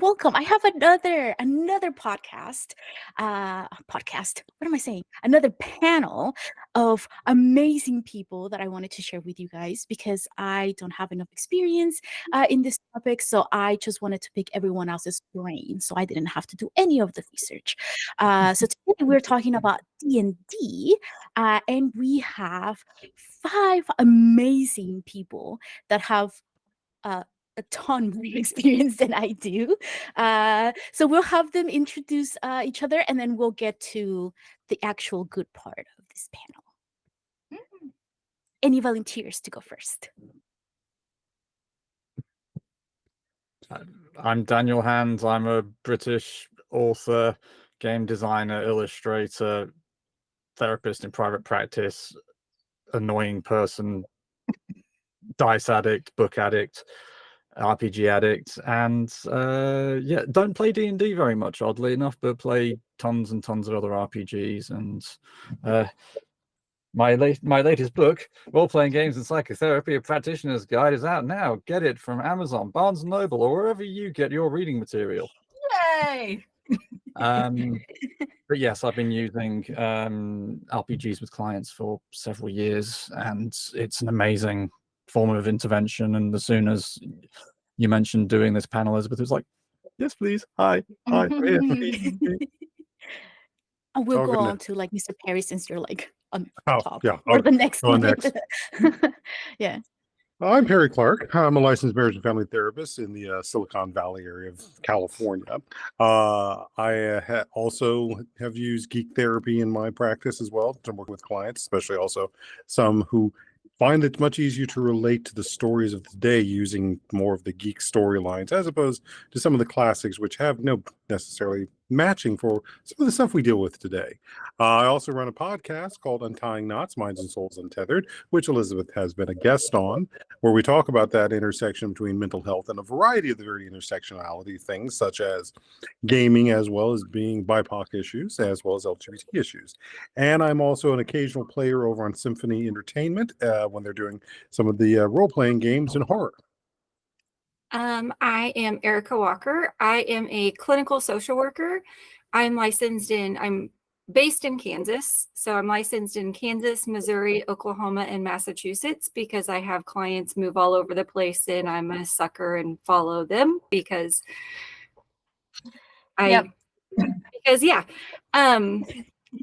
welcome. I have another podcast. Podcast. What am I saying? Another panel of amazing people that I wanted to share with you guys because I don't have enough experience in this topic, so I just wanted to pick everyone else's brain, so I didn't have to do any of the research. So today we're talking about D&D, and we have 5 amazing people that have a ton more experience than I do. So we'll have them introduce each other, and then we'll get to the actual good part of this panel. Any volunteers to go first? I'm Daniel Hand. I'm a British author, game designer, illustrator, therapist in private practice, annoying person, dice addict, book addict, RPG addict, and yeah, don't play D&D very much, oddly enough, but play tons and tons of other RPGs. And my latest book, Role-Playing Games and Psychotherapy, A Practitioner's Guide, is out now. Get it from Amazon, Barnes & Noble, or wherever you get your reading material. Yay! But yes, I've been using RPGs with clients for several years, and it's an amazing form of intervention. And as soon as you mentioned doing this panel, Elizabeth was like, yes, please. Hi. I'm here. And we'll go on to like Mr. Perry since you're like on top yeah, for the next one. Next. Yeah. I'm Perry Clark. I'm a licensed marriage and family therapist in the Silicon Valley area of California. I also have used Geek therapy in my practice as well to work with clients, especially also some who find it much easier to relate to the stories of the day using more of the geek storylines as opposed to some of the classics, which have no necessarily matching for some of the stuff we deal with today. I also run a podcast called Untying Knots, Minds and Souls Untethered, which Elizabeth has been a guest on, where we talk about that intersection between mental health and a variety of the very intersectionality things, such as gaming, as well as being BIPOC issues, as well as LGBT issues. And I'm also an occasional player over on Symphony Entertainment when they're doing some of the role-playing games and horror. I am Erika Walker. I am a clinical social worker. I'm based in Kansas. So I'm licensed in Kansas, Missouri, Oklahoma, and Massachusetts because I have clients move all over the place and I'm a sucker and follow them because and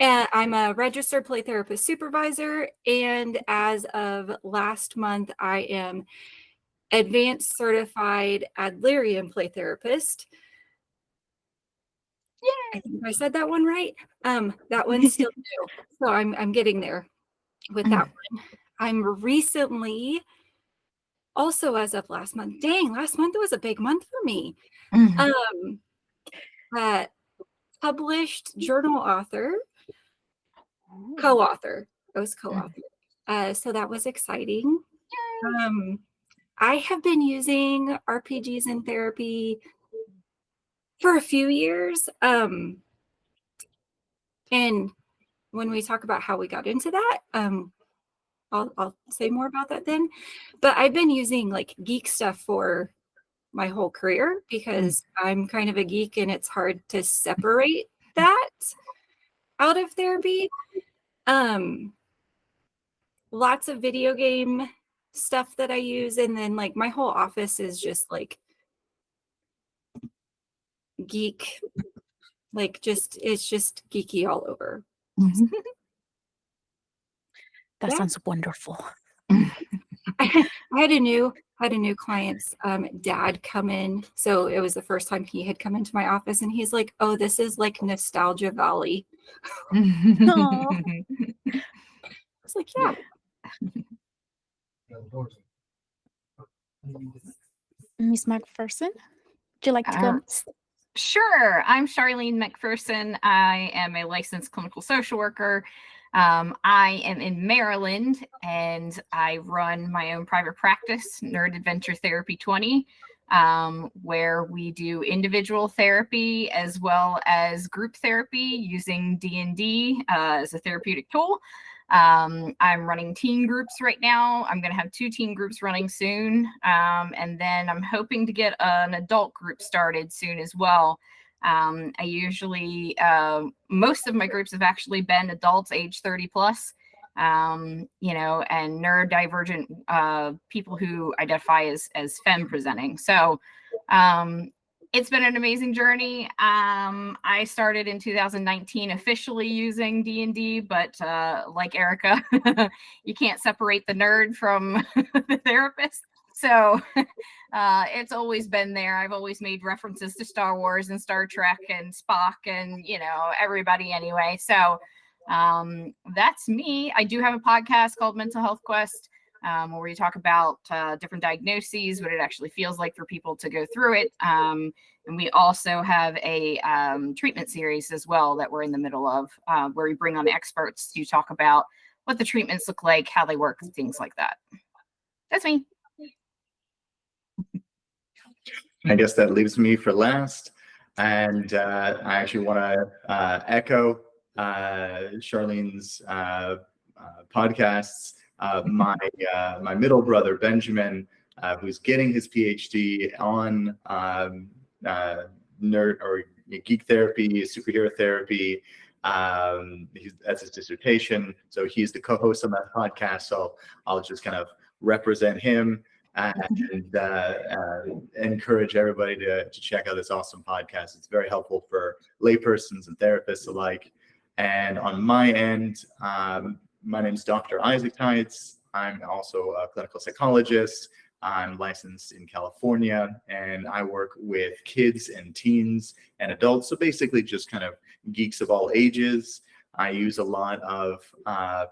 I'm a registered play therapist supervisor. And as of last month, I am advanced certified Adlerian play therapist. Yay! I think I said that one right. That one's still new, so I'm getting there with that one. I'm recently, also as of last month. Dang, last month was a big month for me. Published journal author, co-author. I was co-author. So that was exciting. Yay! I have been using RPGs in therapy for a few years. And when we talk about how we got into that, I'll say more about that then. But I've been using like geek stuff for my whole career because I'm kind of a geek and it's hard to separate that out of therapy. Lots of video game stuff that I use, and then like my whole office is just like geek, like it's just geeky all over. That sounds wonderful. I had a new client's dad come in, so it was the first time he had come into my office, and he's like, "Oh, this is like Nostalgia Valley." I was like, "Yeah." Miss McPherson, would you like to go? Sure. I'm Charlene McPherson. I am a licensed clinical social worker. I am in Maryland, and I run my own private practice, Nerd Adventure Therapy 20, where we do individual therapy as well as group therapy using D&D as a therapeutic tool. I'm running teen groups right now. I'm going to have 2 teen groups running soon. And then I'm hoping to get an adult group started soon as well. I usually, most of my groups have actually been adults age 30 plus, and neurodivergent people who identify as femme presenting. So it's been an amazing journey. I started in 2019 officially using D&D, but like Erika, you can't separate the nerd from the therapist. So it's always been there. I've always made references to Star Wars and Star Trek and Spock and, everybody anyway. So that's me. I do have a podcast called Mental Health Quest, where we talk about different diagnoses, what it actually feels like for people to go through it. And we also have a treatment series as well that we're in the middle of, where we bring on experts to talk about what the treatments look like, how they work, and things like that. That's me. I guess that leaves me for last. And I actually want to echo Charlene's podcasts. My middle brother, Benjamin, who's getting his PhD on nerd or geek therapy, superhero therapy. That's his dissertation. So he's the co-host on that podcast. So I'll just kind of represent him and encourage everybody to check out this awesome podcast. It's very helpful for laypersons and therapists alike. And on my end, my name is Dr. Isaac Taitz. I'm also a clinical psychologist. I'm licensed in California, and I work with kids and teens and adults. So basically just kind of geeks of all ages. I use a lot of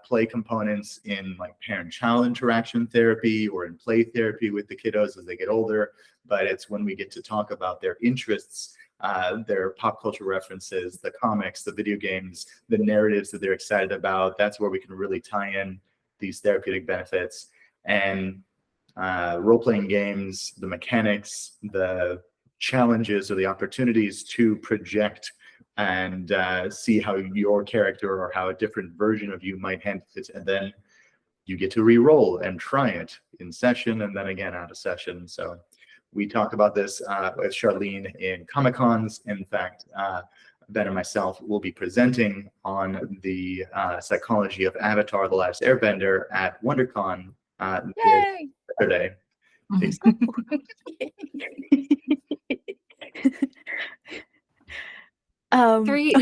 play components in like parent-child interaction therapy or in play therapy with the kiddos as they get older. But it's when we get to talk about their interests, their pop culture references, the comics, the video games, the narratives that they're excited about. That's where we can really tie in these therapeutic benefits. And role-playing games, the mechanics, the challenges or the opportunities to project and see how your character or how a different version of you might handle it. And then you get to re-roll and try it in session and then again out of session. So we talk about this with Charlene in Comic-Cons. In fact, Ben and myself will be presenting on the psychology of Avatar: The Last Airbender at WonderCon Saturday. Awesome. Three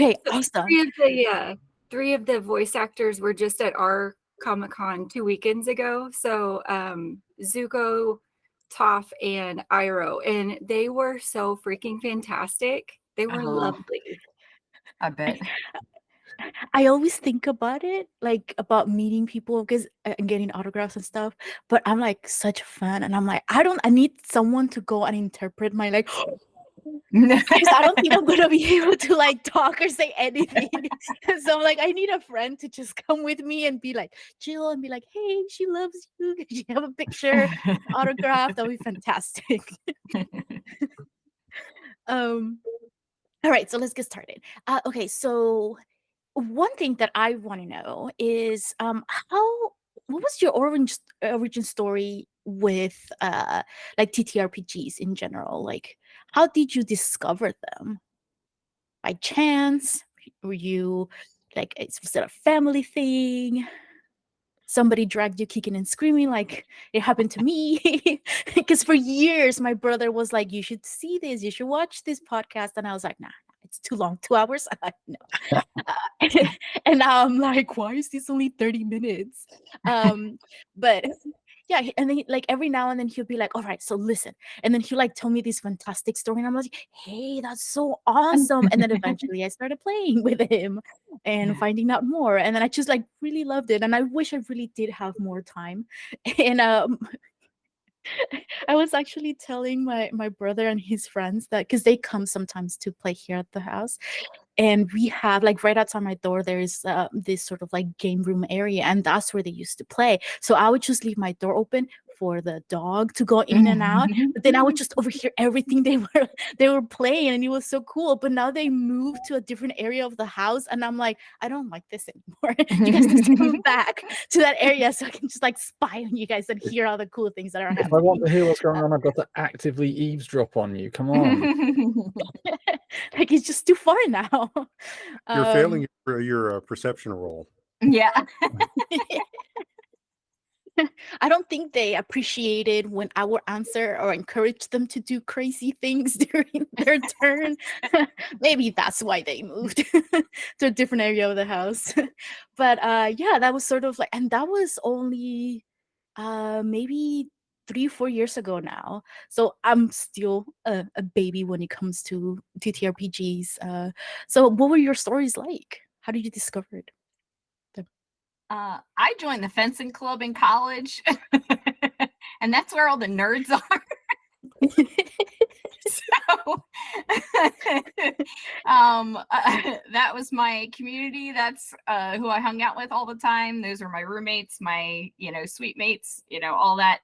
of the voice actors were just at our Comic-Con 2 weekends ago. So Zuko, Toph, and Iroh, and they were so freaking fantastic. They were lovely. I bet. I always think about it, like about meeting people because and getting autographs and stuff. But I'm like such a fan, and I'm like, I need someone to go and interpret my like. Because I don't think I'm gonna be able to like talk or say anything. So I'm like, I need a friend to just come with me and be like chill and be like, hey, she loves you. Can you have a picture, autograph? That would be fantastic. All right, so let's get started. Okay, so one thing that I want to know is what was your origin story with like TTRPGs in general? Like, how did you discover them? By chance? Were you like, was it a family thing? Somebody dragged you kicking and screaming like it happened to me? Because for years my brother was like, you should see this, you should watch this podcast, and I was like, nah, it's too long, 2 hours. No. And now I'm like, why is this only 30 minutes? But yeah, and then like every now and then he'll be like, all right, so listen. And then he'll like tell me this fantastic story. And I'm like, hey, that's so awesome. And then eventually I started playing with him and finding out more. And then I just like really loved it. And I wish I really did have more time. And I was actually telling my brother and his friends that because they come sometimes to play here at the house. And we have like right outside my door, there's this sort of like game room area, and that's where they used to play. So I would just leave my door open for the dog to go in and out. But then I would just overhear everything they were playing, and it was so cool. But now they moved to a different area of the house, and I'm like, I don't like this anymore. You guys need to move back to that area so I can just like spy on you guys and hear all the cool things that are If I happening. want to hear what's going on, I've got to actively eavesdrop on you. Come on. Like it's just too far now. You're failing your perception roll. Yeah. I don't think they appreciated when I would answer or encourage them to do crazy things during their turn. Maybe that's why they moved to a different area of the house. But yeah, that was sort of like, and that was only maybe 3-4 years ago now. So I'm still a baby when it comes to TTRPGs. So what were your stories like? How did you discover it? I joined the fencing club in college, and that's where all the nerds are. So that was my community. That's who I hung out with all the time. Those were my roommates, my suite mates, all that.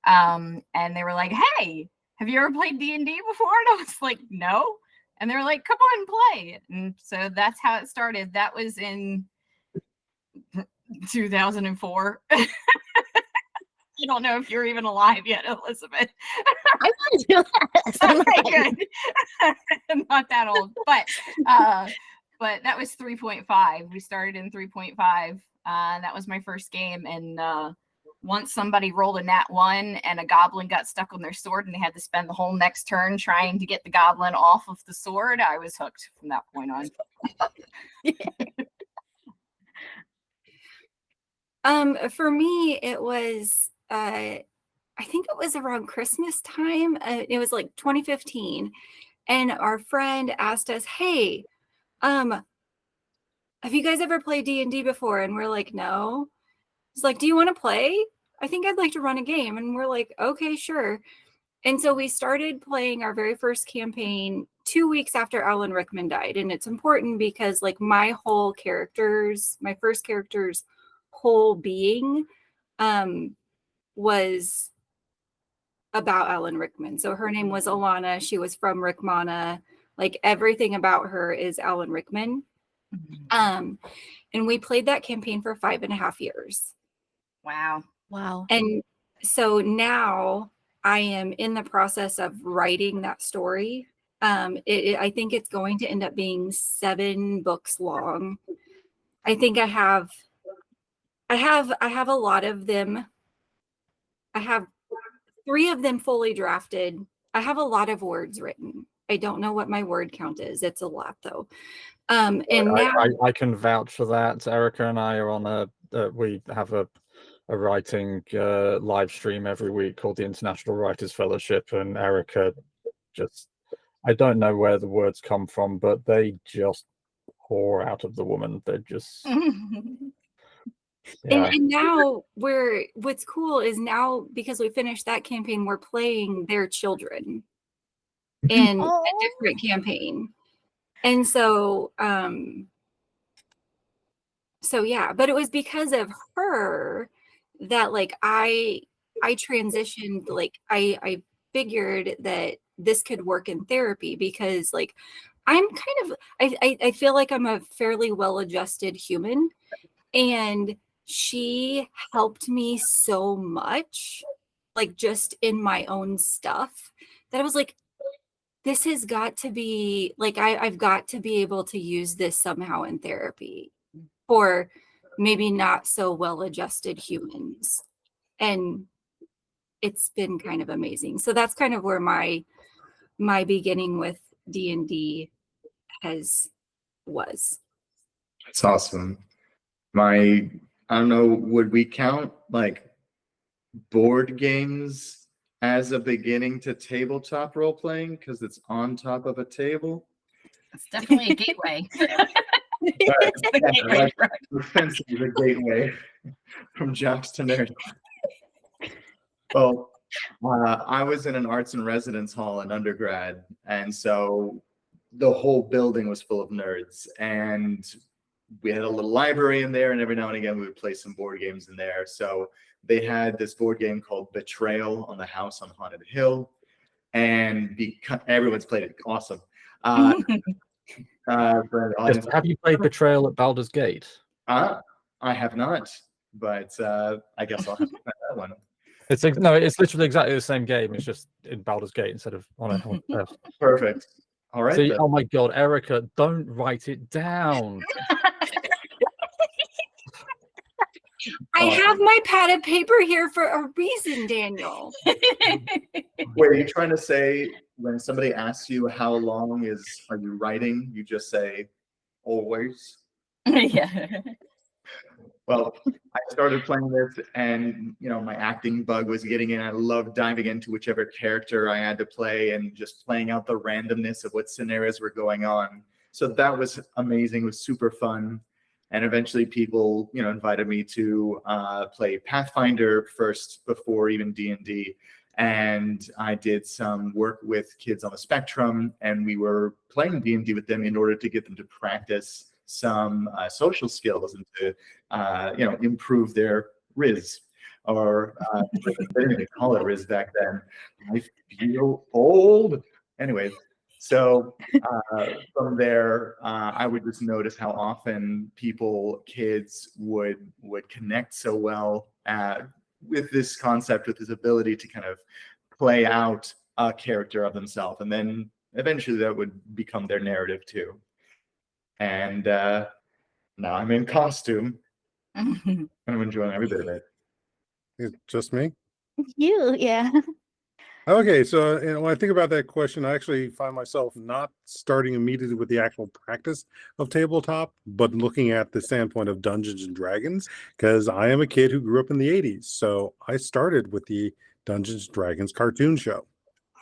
And they were like, "Hey, have you ever played D&D before?" And I was like, "No." And they were like, "Come on and play." And so that's how it started. That was in 2004. I don't know if you're even alive yet, Elizabeth. I want to do that. Okay, good. I'm not that old, but that was 3.5. We started in 3.5. That was my first game, and once somebody rolled a nat 1 and a goblin got stuck on their sword and they had to spend the whole next turn trying to get the goblin off of the sword, I was hooked from that point on. For me, it was, I think it was around Christmas time. It was like 2015. And our friend asked us, "Hey, have you guys ever played D&D before?" And we're like, "No." He's like, "Do you want to play? I think I'd like to run a game." And we're like, "Okay, sure." And so we started playing our very first campaign 2 weeks after Alan Rickman died. And it's important because like my first character's whole being was about Alan Rickman. So her name was Alana. She was from Rickmana. Like everything about her is Alan Rickman. And we played that campaign for 5.5 years. Wow. And so now I am in the process of writing that story. I think it's going to end up being 7 books long. I think I have a lot of them. I have 3 of them fully drafted. I have a lot of words written. I don't know what my word count is. It's a lot though. And now I can vouch for that. Erika and I are on we have a writing live stream every week called the International Writers Fellowship, and Erika I don't know where the words come from, but they just pour out of the woman. They're just And now what's cool is now, because we finished that campaign, we're playing their children in a different campaign. And so yeah, but it was because of her that like I transitioned, like I figured that this could work in therapy, because like I'm kind of I feel like I'm a fairly well-adjusted human, and she helped me so much, like just in my own stuff, that I was like, this has got to be like, I've got to be able to use this somehow in therapy for maybe not so well-adjusted humans. And it's been kind of amazing. So that's kind of where my beginning with D&D was. That's awesome. I don't know, would we count like board games as a beginning to tabletop role playing because it's on top of a table? It's definitely a gateway. Fencing is a gateway from jocks to nerds. Well, I was in an arts and residence hall in undergrad, and so the whole building was full of nerds, and we had a little library in there, and every now and again we would play some board games in there. So they had this board game called Betrayal on the House on Haunted Hill, and everyone's played it. Awesome. But Yes, have you played Betrayal at Baldur's Gate? I have not, but I guess I'll have to play that one. It's literally exactly the same game. It's just in Baldur's Gate instead of on Earth. Perfect. All right. See, oh my God, Erika, don't write it down. I have my pad of paper here for a reason, Daniel. Wait, are you trying to say when somebody asks you how long are you writing, you just say always? Yeah. Well, I started playing this, and my acting bug was getting in. I loved diving into whichever character I had to play and just playing out the randomness of what scenarios were going on. So that was amazing. It was super fun. And eventually people, invited me to play Pathfinder first before even D&D. And I did some work with kids on the spectrum, and we were playing D&D with them in order to get them to practice some social skills and to, improve their Riz. Or they didn't even call it Riz back then. I feel old. Anyway. So from there, I would just notice how often kids would connect so well with this concept, with this ability to kind of play out a character of themselves. And then eventually that would become their narrative too. And now I'm in costume and I'm enjoying every bit of it. It's just me? You, yeah. Okay, so when I think about that question, I actually find myself not starting immediately with the actual practice of tabletop, but looking at the standpoint of Dungeons and Dragons, because I am a kid who grew up in the 80s. So I started with the Dungeons and Dragons cartoon show,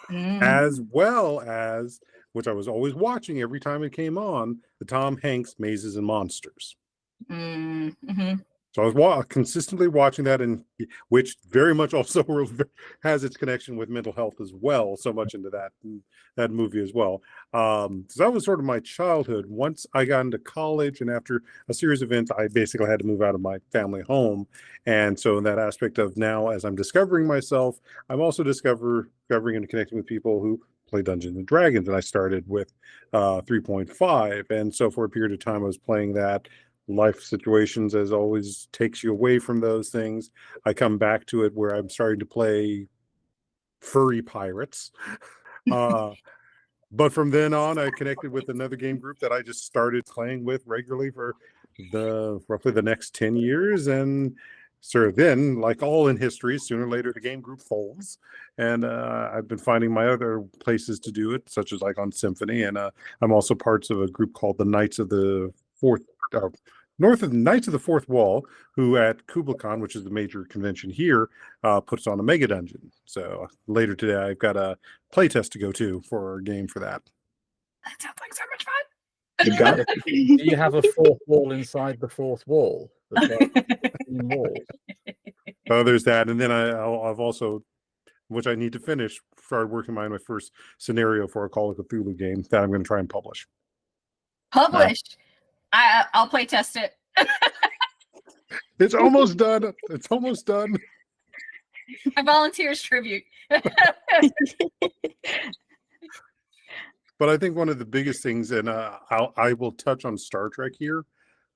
as well as, which I was always watching every time it came on, the Tom Hanks Mazes and Monsters. So I was consistently watching that, and which very much also has its connection with mental health as well. So much into that movie as well. So that was sort of my childhood. Once I got into college, and after a series of events, I basically had to move out of my family home. And so in that aspect of now, as I'm discovering myself, I'm also discovering and connecting with people who play Dungeons and Dragons. And I started with 3.5, and so for a period of time, I was playing that. Life situations, as always, takes you away from those things. I come back to it where I'm starting to play furry pirates. But from then on, I connected with another game group that I just started playing with regularly for roughly the next 10 years. And so then, like all in history, sooner or later the game group folds. And I've been finding my other places to do it, such as like on Symphony. And I'm also parts of a group called the Knights of the Knights of the Fourth Wall, who at KublaCon, which is the major convention here, puts on a mega dungeon. So later today, I've got a playtest to go to for a game for that. That sounds like so much fun. You got it. Do you have a fourth wall inside the fourth wall? Walls? There's that, and then I've also, which I need to finish, started working on my first scenario for a Call of Cthulhu game that I'm going to try and publish. Published. I'll play test it. It's almost done. It's almost done. I volunteer as tribute. But I think one of the biggest things, and I will touch on Star Trek here.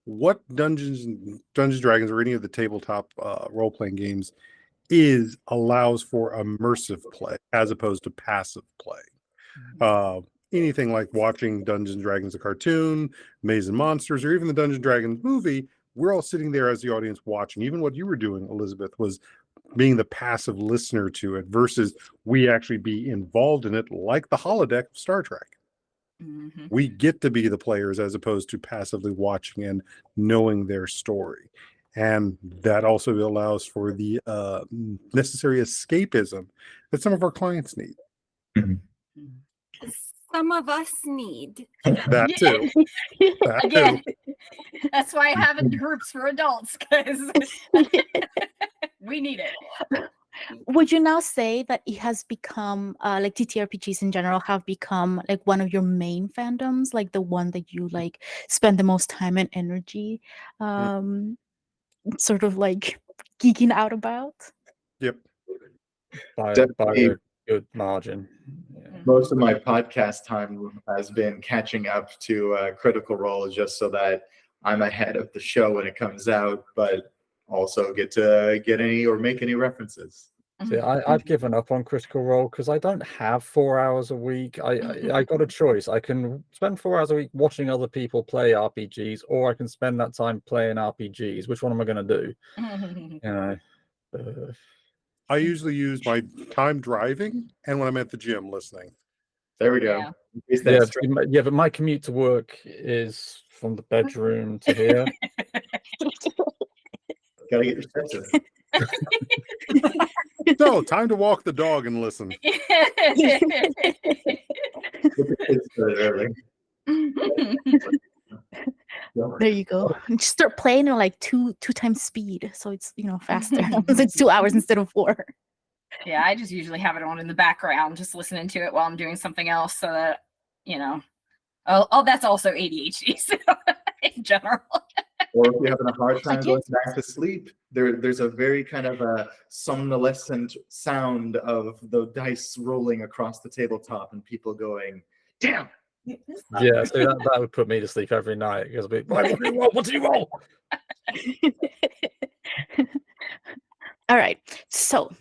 What Dungeons and Dragons or any of the tabletop role-playing games allows for immersive play as opposed to passive play. Anything like watching Dungeons and Dragons, the cartoon, Maze and Monsters, or even the Dungeons and Dragons movie, we're all sitting there as the audience watching. Even what you were doing, Elizabeth, was being the passive listener to it versus we actually be involved in it like the holodeck of Star Trek. We get to be the players as opposed to passively watching and knowing their story. And that also allows for the necessary escapism that some of our clients need. Some of us need. That too. That Again, too. that's why I have it in groups for adults, because we need it. Would you now say that it has become like TTRPGs in general have become like one of your main fandoms, like the one that you like spend the most time and energy sort of like geeking out about? Yep. by Definitely. a good margin. Yeah. Most of my podcast time has been catching up to Critical Role just so that I'm ahead of the show when it comes out, but also get to get any or make any references. See, I've given up on Critical Role because I don't have 4 hours a week. I got a choice. I can spend 4 hours a week watching other people play RPGs, or I can spend that time playing RPGs. Which one am I going to do? You know, I usually use my time driving and when I'm at the gym listening. There we go. Yeah. Is yeah, that yeah, but my commute to work is from the bedroom to here. Gotta get your steps in. So, time to walk the dog and listen. Get the kids started early. There you go. And just start playing at like two times speed, so it's faster. It's 2 hours instead of 4. Yeah, I just usually have it on in the background, just listening to it while I'm doing something else, so that oh, that's also ADHD so, in general. Or if you're having a hard time going back to sleep, there's a very kind of a somnolescent sound of the dice rolling across the tabletop and people going, "Damn!" Yeah, so that would put me to sleep every night because I'd be, what do you roll? What do you roll? All right. So,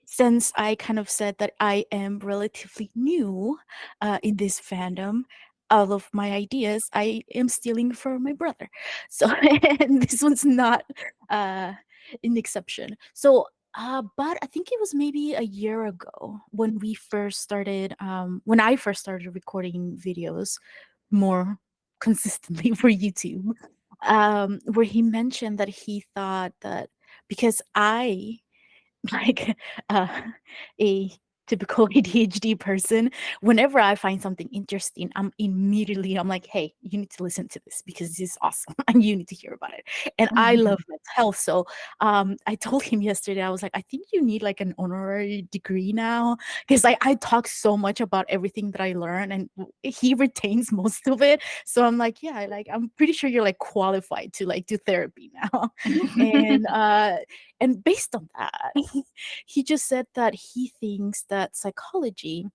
since I kind of said that I am relatively new in this fandom, all of my ideas I am stealing from my brother. So, and this one's not an exception. So, but I think it was maybe a year ago when we first started, when I first started recording videos more consistently for YouTube, where he mentioned that he thought that because I like a typical ADHD person, whenever I find something interesting, I'm like, hey, you need to listen to this because this is awesome and you need to hear about it. And I love mental health. So I told him yesterday, I was like, I think you need like an honorary degree now because I talk so much about everything that I learn and he retains most of it. So I'm like, yeah, like I'm pretty sure you're like qualified to like do therapy now. And based on that, he just said that he thinks that psychology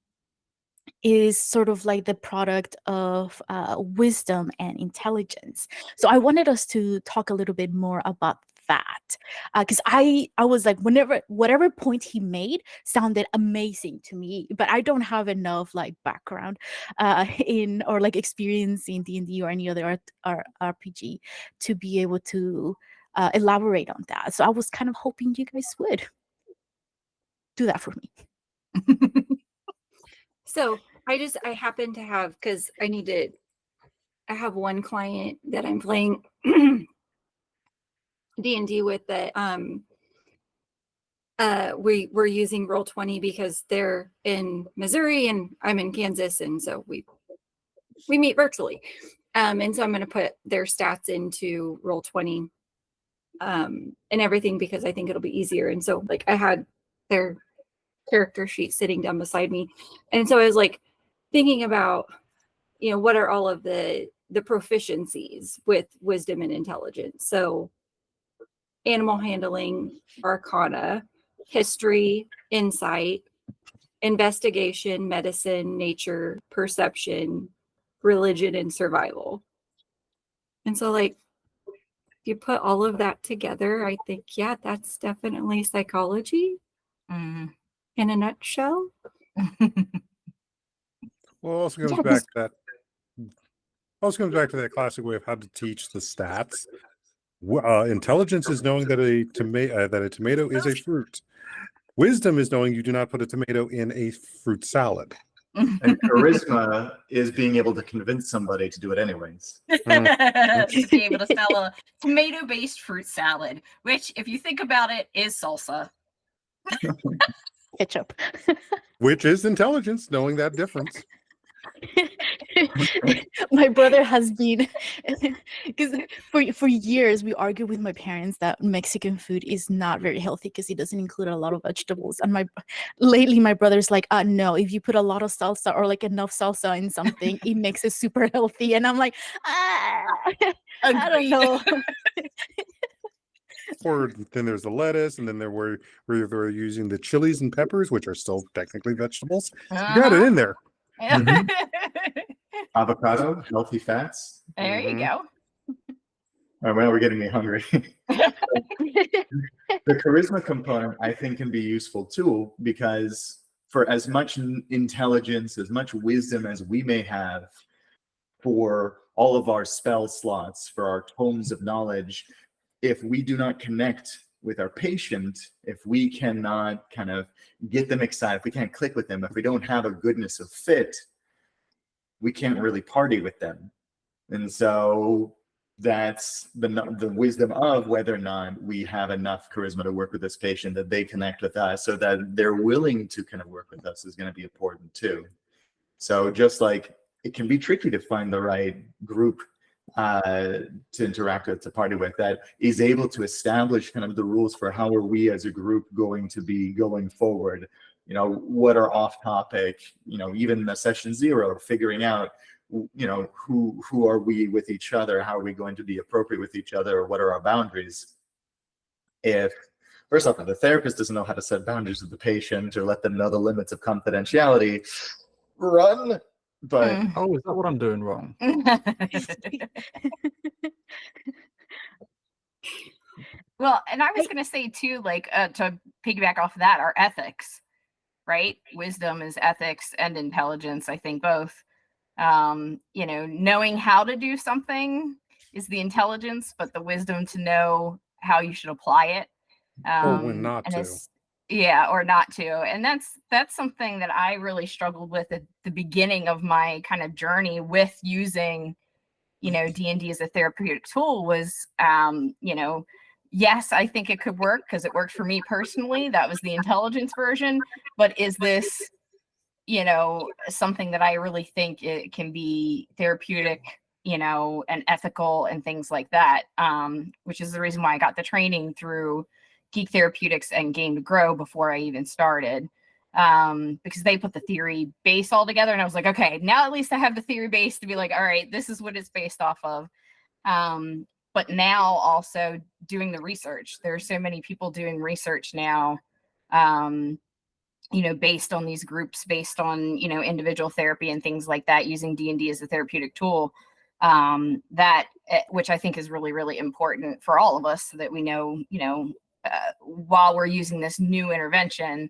is sort of like the product of wisdom and intelligence. So I wanted us to talk a little bit more about that because I was like, whatever point he made sounded amazing to me, but I don't have enough like background in or like experience in D&D or any other RPG to be able to elaborate on that. So I was kind of hoping you guys would do that for me. So I happen to have, because I have one client that I'm playing D&D with that we're using Roll20 because they're in Missouri and I'm in Kansas, and so we meet virtually. And so I'm going to put their stats into Roll20 and everything because I think it'll be easier. And so like I had their character sheet sitting down beside me, and so I was like thinking about what are all of the proficiencies with wisdom and intelligence. So animal handling, arcana, history, insight, investigation, medicine, nature, perception, religion, and survival. And so like if you put all of that together, I think that's definitely psychology in a nutshell. Well, it also comes back to that classic way of how to teach the stats. Intelligence is knowing that a tomato is a fruit. Wisdom is knowing you do not put a tomato in a fruit salad. And charisma is being able to convince somebody to do it anyways. To be able to sell a tomato-based fruit salad, which, if you think about it, is salsa. Ketchup. Which is intelligence, knowing that difference. My brother has been because for years we argued with my parents that Mexican food is not very healthy because it doesn't include a lot of vegetables, and lately my brother's like, no, if you put a lot of salsa or like enough salsa in something it makes it super healthy, and I'm like, I don't know. Or then there's the lettuce, and then where they're using the chilies and peppers, which are still technically vegetables. You got it in there. Mhm. Avocado, healthy fats. There you Mhm. go. All right, well, we're getting me hungry. The charisma component, I think, can be a useful tool because for as much intelligence, as much wisdom as we may have for all of our spell slots, for our tomes of knowledge, if we do not connect with our patient, if we cannot kind of get them excited, if we can't click with them, if we don't have a goodness of fit, we can't really party with them. And so that's the wisdom of whether or not we have enough charisma to work with this patient, that they connect with us, so that they're willing to kind of work with us, is going to be important too. So just like it can be tricky to find the right group to interact with, to party with, that is able to establish kind of the rules for how are we as a group going to be going forward. You know, what are off topic, you know, even the session 0, figuring out, you know, who are we with each other, how are we going to be appropriate with each other, or what are our boundaries. If first off, if the therapist doesn't know how to set boundaries with the patient or let them know the limits of confidentiality, run. But Oh, is that what I'm doing wrong? Well, and I was going to say too, like to piggyback off of that, our ethics, right? Wisdom is ethics and intelligence, I think both. You know, knowing how to do something is the intelligence, but the wisdom to know how you should apply it. Or when not and to. it's yeah, or not to. And that's something that I really struggled with at the beginning of my kind of journey with using, you know, D&D as a therapeutic tool was, you know, yes, I think it could work because it worked for me personally. That was the intelligence version. But is this, you know, something that I really think it can be therapeutic, you know, and ethical and things like that, which is the reason why I got the training through Geek Therapeutics and Game to Grow before I even started, because they put the theory base all together. And I was like, okay, now at least I have the theory base to be like, all right, this is what it's based off of. But now also doing the research, there are so many people doing research now, you know, based on these groups, based on, you know, individual therapy and things like that, using D&D as a therapeutic tool, that which I think is really, really important for all of us, so that we know, you know, while we're using this new intervention,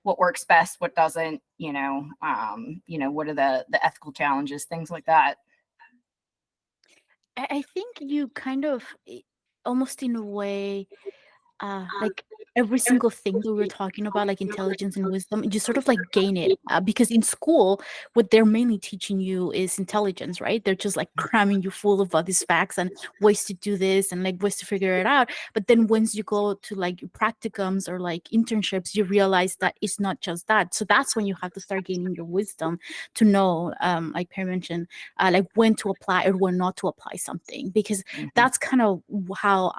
what works best, what doesn't, you know, what are the ethical challenges, things like that. I think you kind of almost in a way, like every single thing that we were talking about, like intelligence and wisdom, you sort of like gain it because in school, what they're mainly teaching you is intelligence, right? They're just like cramming you full of all these facts and ways to do this and like ways to figure it out. But then once you go to like practicums or like internships, you realize that it's not just that. So that's when you have to start gaining your wisdom to know, like Perry mentioned, like when to apply or when not to apply something, because that's kind of how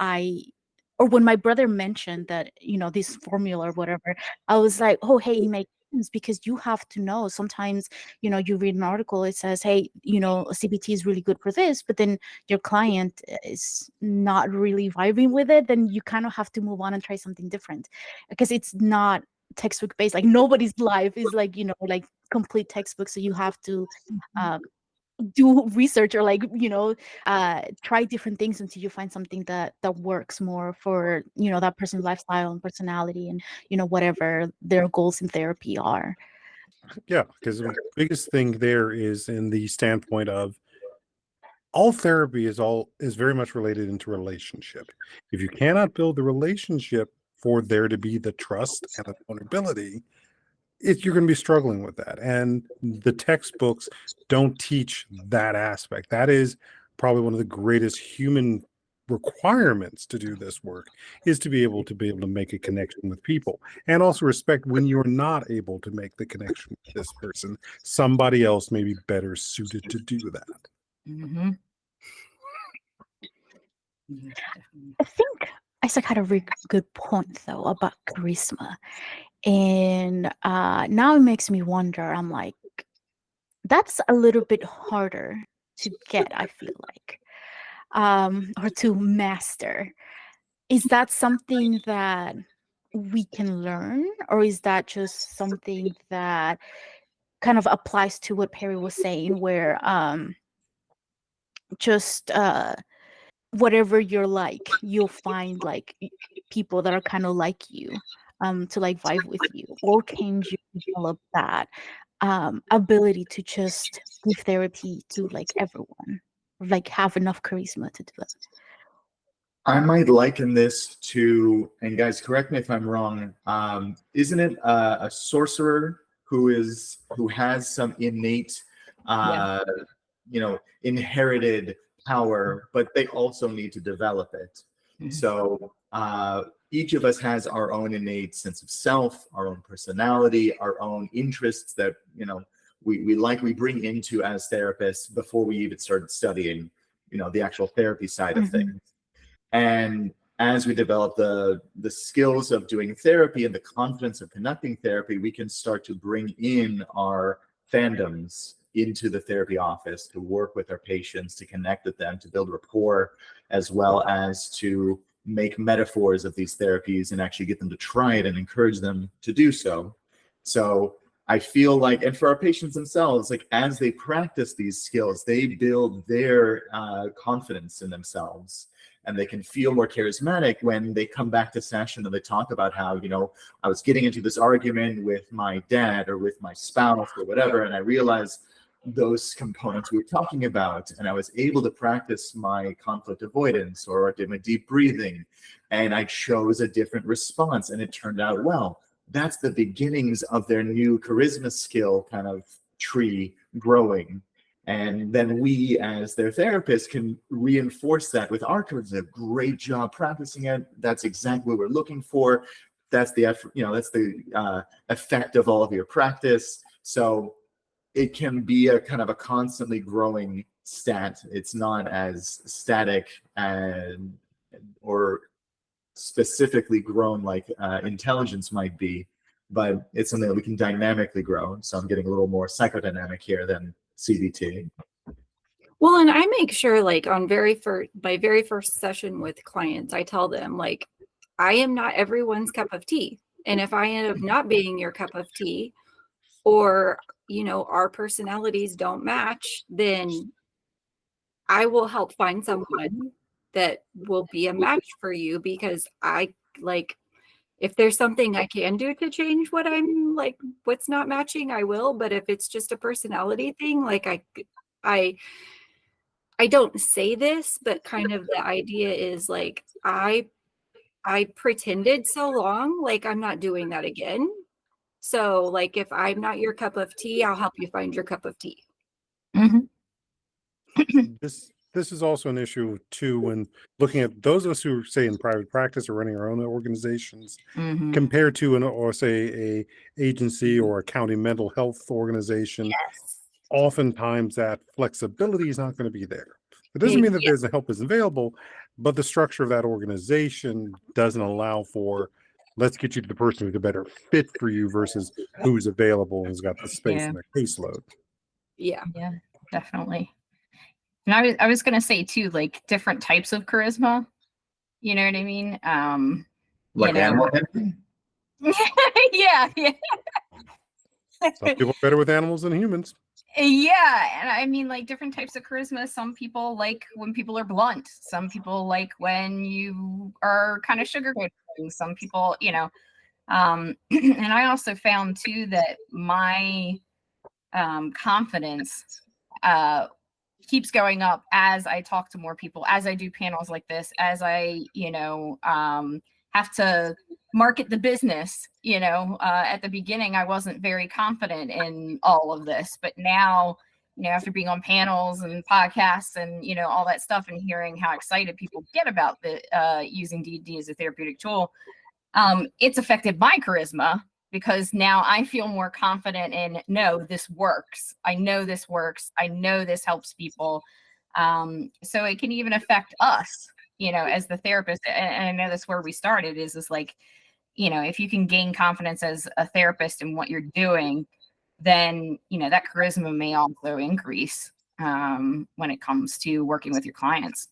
or when my brother mentioned that, you know, this formula or whatever, I was like, oh, hey, it makes sense, because you have to know. Sometimes, you know, you read an article, it says, hey, you know, CBT is really good for this, but then your client is not really vibing with it, then you kind of have to move on and try something different, because it's not textbook based. Like nobody's life is like, you know, like complete textbook. So you have to do research or like, you know, try different things until you find something that works more for, you know, that person's lifestyle and personality and, you know, whatever their goals in therapy are. Yeah, because the biggest thing there is in the standpoint of all therapy is very much related into relationship. If you cannot build the relationship for there to be the trust and the vulnerability, you're going to be struggling with that. And the textbooks don't teach that aspect. That is probably one of the greatest human requirements to do this work, is to be able to make a connection with people, and also respect when you're not able to make the connection with this person. Somebody else may be better suited to do that. Mm-hmm. I think Isaac had a really good point though about charisma, and now it makes me wonder. I'm like, that's a little bit harder to get, I feel like, or to master. is that something that we can learn, or is that just something that kind of applies to what Perry was saying, where just whatever you're like, you'll find like people that are kind of like you, to like vibe with you? Or can you develop that ability to just give therapy to like everyone, like have enough charisma to do that? I might liken this to, and guys, correct me if I'm wrong. Isn't it a sorcerer who has some innate, inherited power, but they also need to develop it. So each of us has our own innate sense of self, our own personality, our own interests that we bring into as therapists before we even started studying, the actual therapy side of things. And as we develop the skills of doing therapy and the confidence of conducting therapy, we can start to bring in our fandoms into the therapy office to work with our patients, to connect with them, to build rapport, as well as to make metaphors of these therapies and actually get them to try it and encourage them to do so. So I feel like, and for our patients themselves, like as they practice these skills, they build their confidence in themselves. And they can feel more charismatic when they come back to session and they talk about how, I was getting into this argument with my dad or with my spouse or whatever, and I realized those components we were talking about, and I was able to practice my conflict avoidance, or I did my deep breathing, and I chose a different response, and it turned out well. That's the beginnings of their new charisma skill kind of tree growing. And then we, as their therapists, can reinforce that with our charisma. Great job practicing it. That's exactly what we're looking for. That's the effort, that's the effect of all of your practice. So it can be a kind of a constantly growing stat. It's not as static or specifically grown like intelligence might be, but it's something that we can dynamically grow. So I'm getting a little more psychodynamic here than CBT. Well, and I make sure, like, on my very first session with clients, I tell them, like, I am not everyone's cup of tea. And if I end up not being your cup of tea, or, our personalities don't match, then I will help find someone that will be a match for you, because if there's something I can do to change what's not matching, I will. But if it's just a personality thing, like I don't say this, but kind of the idea is like, I pretended so long, like I'm not doing that again. So like, if I'm not your cup of tea, I'll help you find your cup of tea. This is also an issue too when looking at those of us who say in private practice or running our own organizations, compared to a agency or a county mental health organization. Yes. Oftentimes that flexibility is not going to be there. It doesn't mean that there's a help isn't available, but the structure of that organization doesn't allow for, let's get you to the person who's a better fit for you versus who's available and has got the space in their caseload. Yeah, definitely. And I was gonna say too, like different types of charisma. You know what I mean? Like animal. Yeah. Some people are better with animals than humans. Yeah, and I mean, like different types of charisma. Some people like when people are blunt. Some people like when you are kind of sugarcoating. Some people, and I also found too that my confidence keeps going up as I talk to more people, as I do panels like this, as I, have to market the business. At the beginning, I wasn't very confident in all of this, but now, after being on panels and podcasts and, all that stuff and hearing how excited people get about using D&D as a therapeutic tool, it's affected my charisma, because now I feel more confident in, no, this works. I know this works. I know this helps people. So it can even affect us, as the therapist. And I know that's where we started, is like, if you can gain confidence as a therapist in what you're doing, then, that charisma may also increase when it comes to working with your clients.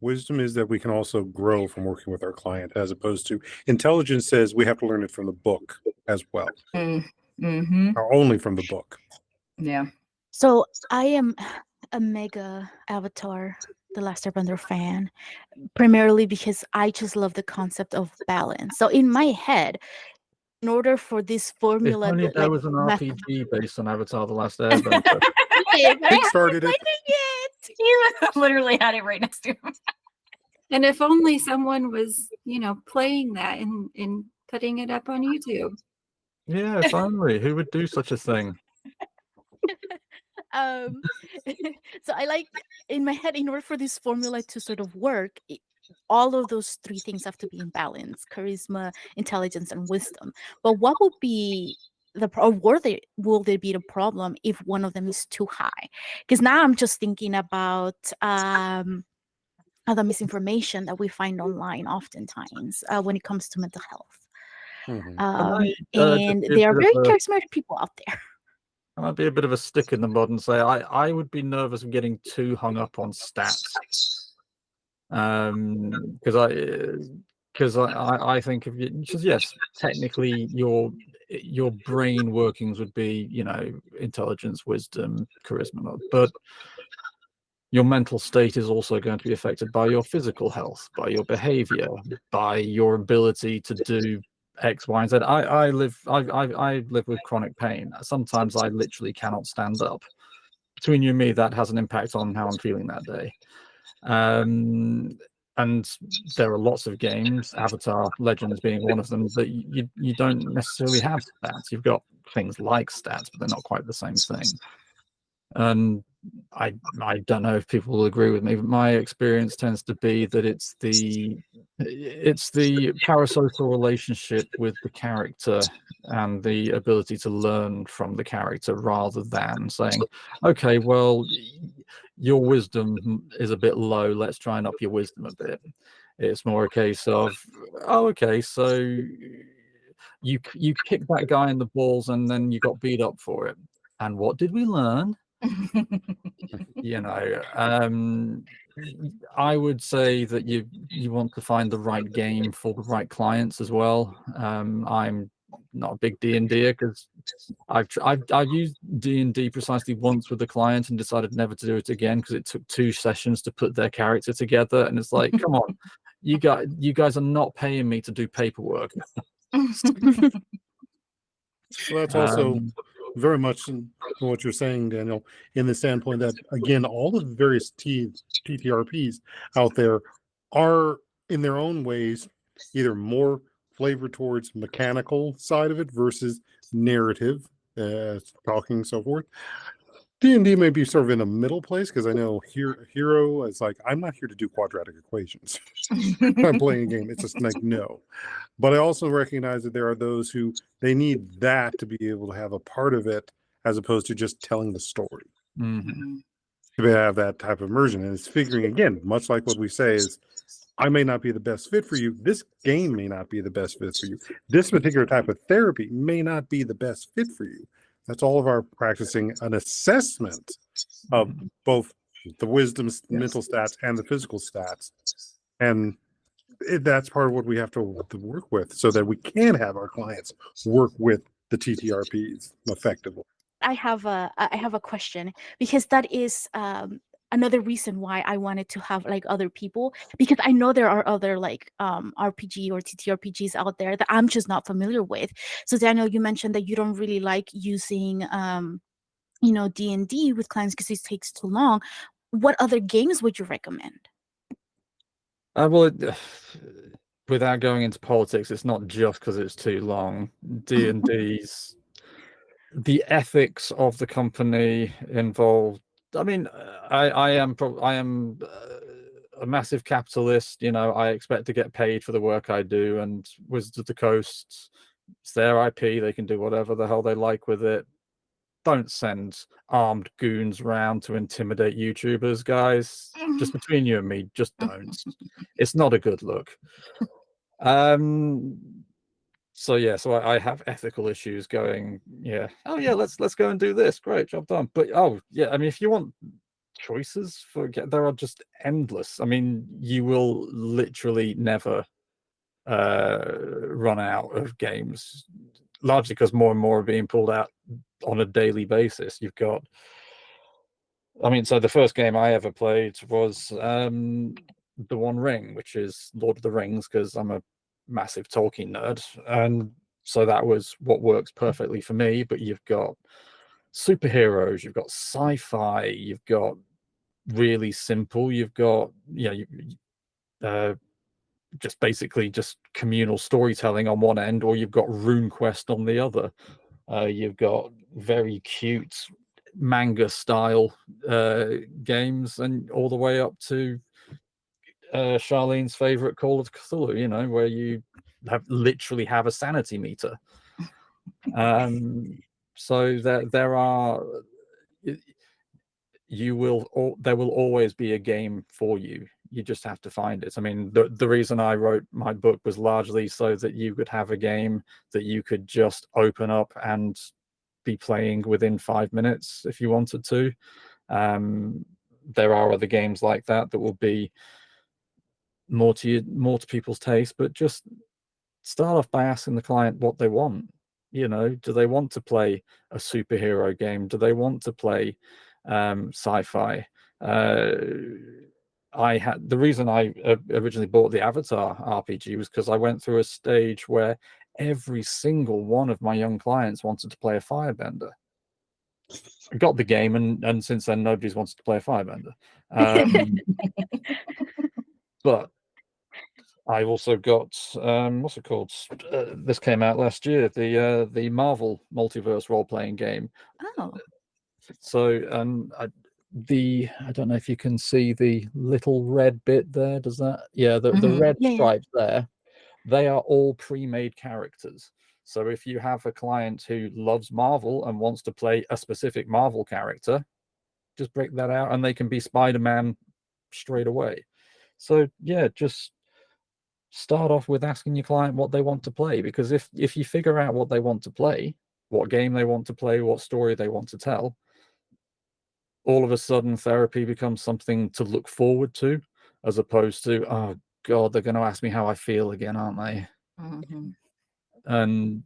Wisdom is that we can also grow from working with our client, as opposed to intelligence says we have to learn it from the book as well, Mm-hmm. or only from the book. Yeah. So I am a mega Avatar The Last Airbender fan, primarily because I just love the concept of balance. So in my head, in order for this If formula, only that, there like was an method, RPG based on Avatar: The Last Airbender. but I Kick haven't started played it. it yet. You literally had it right next to him. And if only someone was, playing that and putting it up on YouTube. Yeah, if only. Who would do such a thing? um so I like, in my head, in order for this formula to sort of work, all of those three things have to be in balance: charisma, intelligence, and wisdom. But what would be will there be the problem if one of them is too high? Because now I'm just thinking about the misinformation that we find online oftentimes when it comes to mental health. Mhm. And there are very charismatic people out there. That might be a bit of a stick in the mud and say I would be nervous of getting too hung up on stats. Because I think of it, because yes, technically your brain workings would be, intelligence, wisdom, charisma, but your mental state is also going to be affected by your physical health, by your behavior, by your ability to do X, Y, and Z. I live with chronic pain. Sometimes I literally cannot stand up. Between you and me, that has an impact on how I'm feeling that day. And there are lots of games, Avatar Legends being one of them, that you don't necessarily have stats. You've got things like stats, but they're not quite the same thing. And I don't know if people will agree with me, but my experience tends to be that it's the parasocial relationship with the character and the ability to learn from the character, rather than saying, okay, well, your wisdom is a bit low, let's try and up your wisdom a bit. It's more a case of, oh, okay, so you kicked that guy in the balls and then you got beat up for it. And what did we learn? I would say that you want to find the right game for the right clients as well. I'm not a big D&D-er because I've used D&D precisely once with a client and decided never to do it again because it took 2 sessions to put their character together, and it's like, come on, you guys are not paying me to do paperwork. So that's also very much in what you're saying, Daniel, in the standpoint that, again, all of the various TTRPs out there are, in their own ways, either more flavor towards mechanical side of it versus narrative, talking, so forth. D&D may be sort of in a middle place, because I know Hero is like, I'm not here to do quadratic equations. I'm playing a game. It's just like, no. But I also recognize that there are those who they need that to be able to have a part of it, as opposed to just telling the story. Mm-hmm. To have that type of immersion. And it's figuring, again, much like what we say is, I may not be the best fit for you. This game may not be the best fit for you. This particular type of therapy may not be the best fit for you. That's all of our practicing an assessment of both the wisdom, mental stats, and the physical stats. And that's part of what we have to work with, so that we can have our clients work with the TTRPs effectively. I have a question, because that is another reason why I wanted to have like other people, because I know there are other like RPG or TTRPGs out there that I'm just not familiar with. So Daniel, you mentioned that you don't really like using D&D with clients because it takes too long. What other games would you recommend? Well, without going into politics, it's not just because it's too long. D&D's the ethics of the company involved. I mean, I am a massive capitalist. I expect to get paid for the work I do, and Wizards of the Coast, it's their IP. They can do whatever the hell they like with it. Don't send armed goons around to intimidate YouTubers, guys. Just between you and me, just don't. It's not a good look. So I have ethical issues going, yeah, oh yeah, let's go and do this. Great, job done. But oh yeah, I mean, if you want choices there are just endless. I mean, you will literally never run out of games, largely because more and more are being pulled out on a daily basis. You've got, I mean, so the first game I ever played was The One Ring, which is Lord of the Rings, because I'm a massive Tolkien nerd, and so that was what works perfectly for me. But you've got superheroes, you've got sci-fi, you've got really simple, you've got just basically just communal storytelling on one end, or you've got RuneQuest on the other. You've got very cute manga style games, and all the way up to Charlene's favorite Call of Cthulhu, where you literally have a sanity meter. So there are, there will always be a game for you. You just have to find it. I mean, the reason I wrote my book was largely so that you could have a game that you could just open up and be playing within 5 minutes if you wanted to. There are other games like that will be more to people's taste, but just start off by asking the client what they want. Do they want to play a superhero game? Do they want to play sci-fi? The reason I originally bought the Avatar RPG was because I went through a stage where every single one of my young clients wanted to play a firebender. I got the game, and since then nobody's wanted to play a firebender. But I also got what's it called? This came out last year, the Marvel multiverse role-playing game. Oh. So I don't know if you can see the little red bit there. Does that? Yeah, the red stripes there. They are all pre-made characters. So if you have a client who loves Marvel and wants to play a specific Marvel character, just break that out and they can be Spider-Man straight away. So yeah, just start off with asking your client what they want to play, because if you figure out what they want to play, what game they want to play, what story they want to tell, all of a sudden therapy becomes something to look forward to, as opposed to, oh God, they're going to ask me how I feel again, aren't they? Mm-hmm. And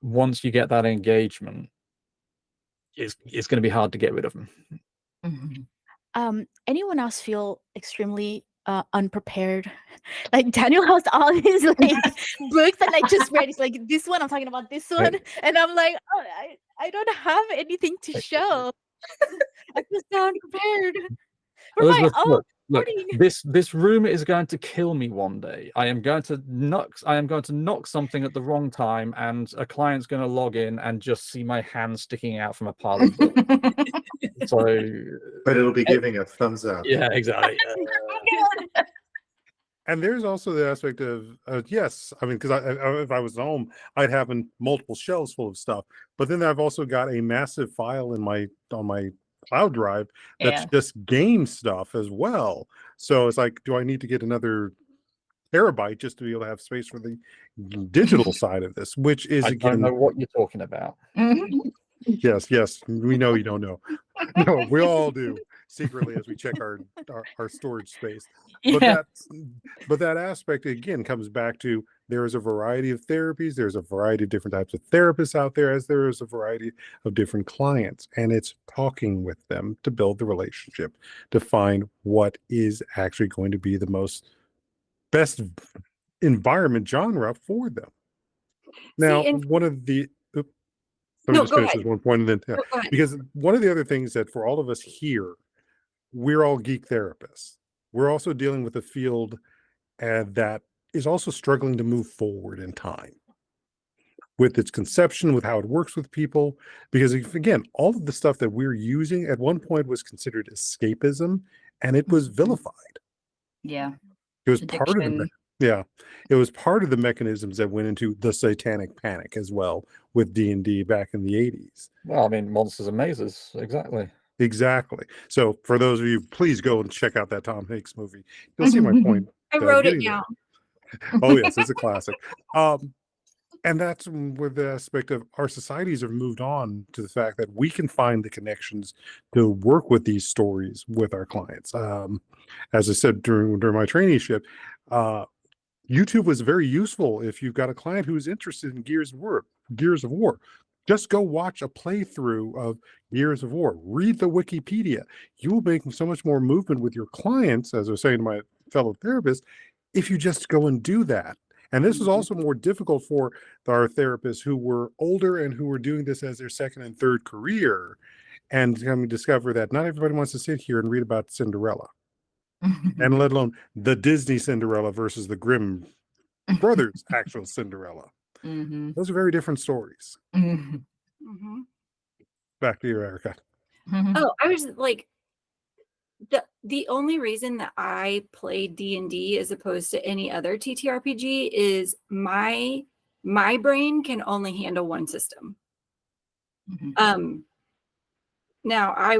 once you get that engagement, it's going to be hard to get rid of them. Mm-hmm. Anyone else feel extremely unprepared? Like Daniel has all his books and I just read. It's like this one, I'm talking about this one, and I'm like, oh, I don't have anything to show. I just so unprepared. Look, this room is going to kill me one day. I am going to knock something at the wrong time, and a client's going to log in and just see my hand sticking out from a pile of books. But it'll be giving a thumbs up. Yeah, exactly. And there's also the aspect of yes, I mean, because if I was at home, I'd have multiple shelves full of stuff. But then I've also got a massive file on my cloud drive that's just game stuff as well. So it's like, do I need to get another terabyte just to be able to have space for the digital side of this? Which is, I again, don't know what you're talking about. Yes, we know you don't know. No, we all do secretly as we check our storage space. But that aspect again comes back to, there is a variety of therapies, there's a variety of different types of therapists out there, as there is a variety of different clients, and it's talking with them to build the relationship, to find what is actually going to be the best environment genre for them. Now, one of the let me just finish this one point, and then because one of the other things that for all of us here, we're all geek therapists. We're also dealing with a field that is also struggling to move forward in time with its conception, with how it works with people. Because again, all of the stuff that we're using at one point was considered escapism, and it was vilified. Yeah, it was part of the it was part of the mechanisms that went into the satanic panic as well with D&D back in the 80s. Well, I mean, Monsters and Mazes, exactly. So for those of you, please go and check out that Tom Hanks movie. You'll see my point. I wrote it down. Oh yes, it's a classic. And that's where the aspect of our societies have moved on to the fact that we can find the connections to work with these stories with our clients. As I said during my traineeship, YouTube was very useful if you've got a client who's interested in Gears of War. Just go watch a playthrough of Gears of War. Read the Wikipedia. You will make so much more movement with your clients, as I was saying to my fellow therapist, if you just go and do that. And this was also more difficult for our therapists who were older and who were doing this as their second and third career, and discover that not everybody wants to sit here and read about Cinderella, and let alone the Disney Cinderella versus the Grimm brothers' actual Cinderella. Those are very different stories. Back to you, Erika. Oh, I was like, the only reason that I played D&D as opposed to any other TTRPG is my brain can only handle one system. Now I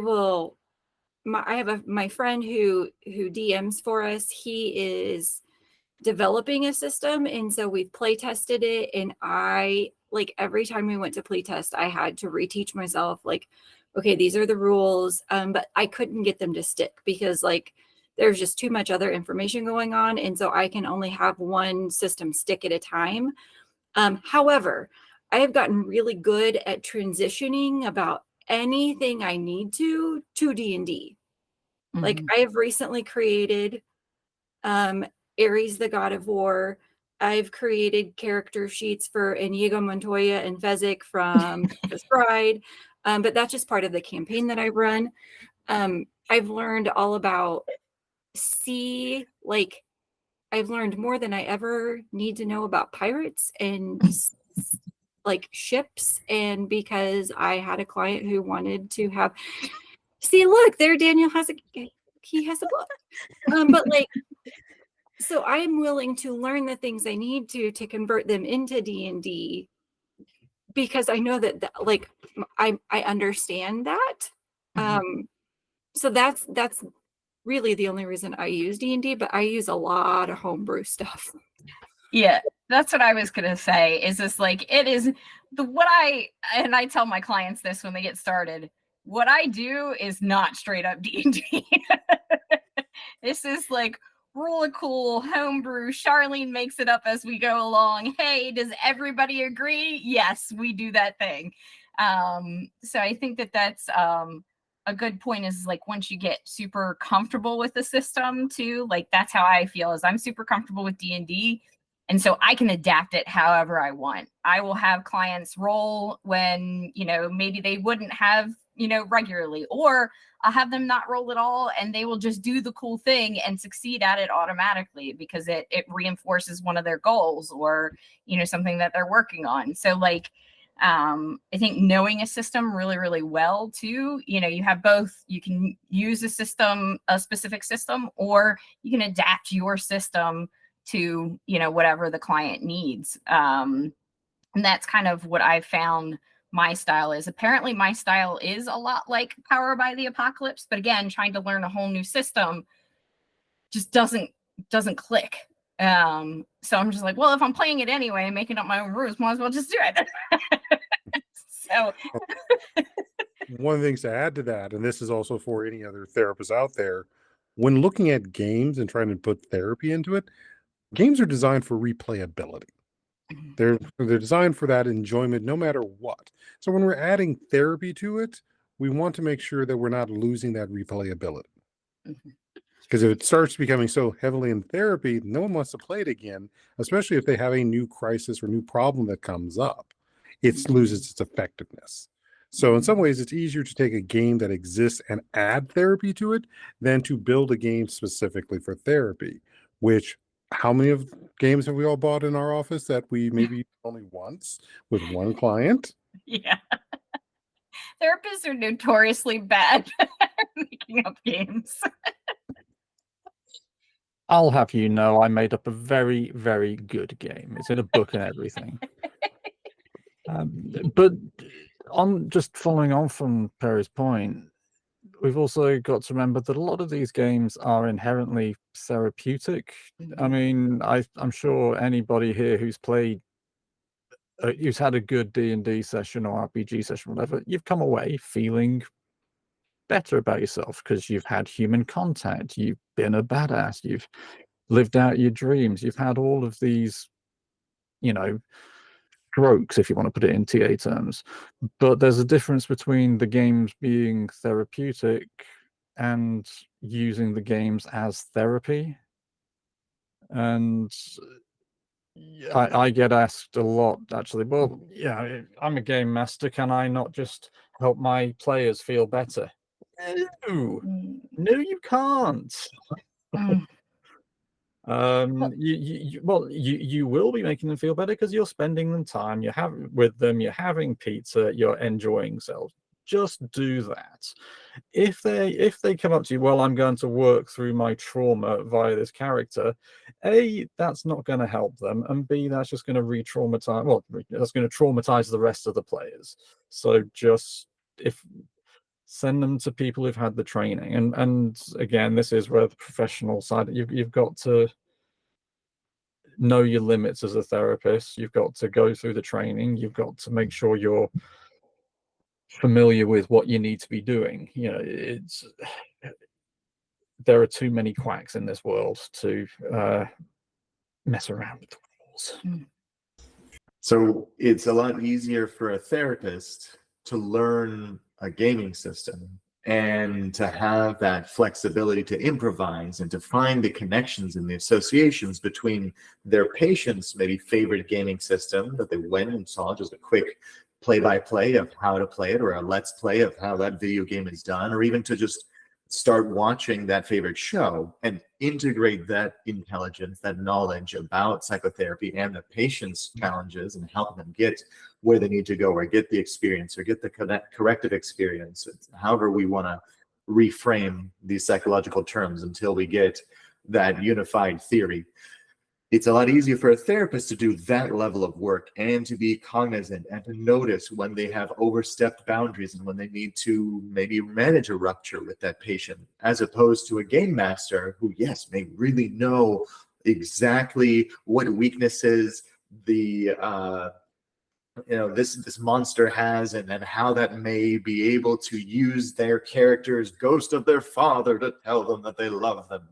have my friend who DMs for us. He is developing a system, and so we've play tested it, and I like every time we went to play test, I had to reteach myself like, okay, these are the rules, but I couldn't get them to stick because like there's just too much other information going on, and so I can only have one system stick at a time. However, I have gotten really good at transitioning about anything I need to D&D. Like I have recently created Ares, the God of War. I've created character sheets for Inigo Montoya and Fezzik from The Bride. But that's just part of the campaign that I run. I've learned all about sea, like I've learned more than I ever need to know about pirates and like ships. And because I had a client who wanted to have, see, look, there Daniel has he has a book. But like, so I'm willing to learn the things I need to convert them into D&D because I know that like I understand that. So that's really the only reason I use D&D, but I use a lot of homebrew stuff. Yeah, that's what I was gonna say. Is this like it is and I tell my clients this when they get started. What I do is not straight up D&D. This is like really cool homebrew. Charlene makes it up as we go along. Hey, does everybody agree? Yes, we do that thing. So I think that that's a good point is like once you get super comfortable with the system too, like that's how I feel is I'm super comfortable with D&D. And so I can adapt it however I want. I will have clients roll when, maybe they wouldn't have, regularly, or I'll have them not roll at all and they will just do the cool thing and succeed at it automatically because it reinforces one of their goals or, something that they're working on. So like, I think knowing a system really, really well too, you have both, you can use a specific system, or you can adapt your system to, whatever the client needs. And that's kind of what I found my style is. Apparently my style is a lot like Power by the Apocalypse, but again, trying to learn a whole new system just doesn't click. So I'm just like, well, if I'm playing it anyway and making up my own rules, might as well just do it. So one of the things to add to that, and this is also for any other therapists out there, when looking at games and trying to put therapy into it, games are designed for replayability. They're designed for that enjoyment no matter what. So when we're adding therapy to it, we want to make sure that we're not losing that replayability. Because if it starts becoming so heavily in therapy, no one wants to play it again, especially if they have a new crisis or new problem that comes up. It loses its effectiveness. So in some ways, it's easier to take a game that exists and add therapy to it than to build a game specifically for therapy, which how many of games have we all bought in our office that we maybe only once with one client? Yeah. Therapists are notoriously bad at making up games. I'll have you know, I made up a very, very good game. It's in a book and everything. But on just following on from Perry's point, we've also got to remember that a lot of these games are inherently therapeutic. I mean, I'm sure anybody here who's played who's had a good D&D session or RPG session, whatever, you've come away feeling better about yourself because you've had human contact, you've been a badass, you've lived out your dreams, you've had all of these, you know, strokes, if you want to put it in TA terms. But there's a difference between the games being therapeutic and using the games as therapy. And I get asked a lot, actually, well, yeah, I'm a game master, can I not just help my players feel better? No, you can't. You will be making them feel better because you're spending them time, you're having with them, you're having pizza, you're enjoying yourself. Just do that. If they come up to you, well, I'm going to work through my trauma via this character, A, that's not going to help them, and B, that's just going to re-traumatize. Well, that's going to traumatize the rest of the players. So just send them to people who've had the training. And again, this is where the professional side, you've got to know your limits as a therapist. You've got to go through the training. You've got to make sure you're familiar with what you need to be doing. You know, there are too many quacks in this world to mess around with the rules. So it's a lot easier for a therapist to learn a gaming system and to have that flexibility to improvise and to find the connections and the associations between their patients' maybe favorite gaming system that they went and saw, just a quick play-by-play of how to play it, or a let's play of how that video game is done, or even to just start watching that favorite show and integrate that intelligence, that knowledge about psychotherapy and the patient's challenges and help them get where they need to go, or get the experience, or get the corrective experience, however we want to reframe these psychological terms until we get that unified theory. It's a lot easier for a therapist to do that level of work and to be cognizant and to notice when they have overstepped boundaries and when they need to maybe manage a rupture with that patient, as opposed to a game master who, yes, may really know exactly what weaknesses this monster has, and then how that may be able to use their character's ghost of their father to tell them that they love them.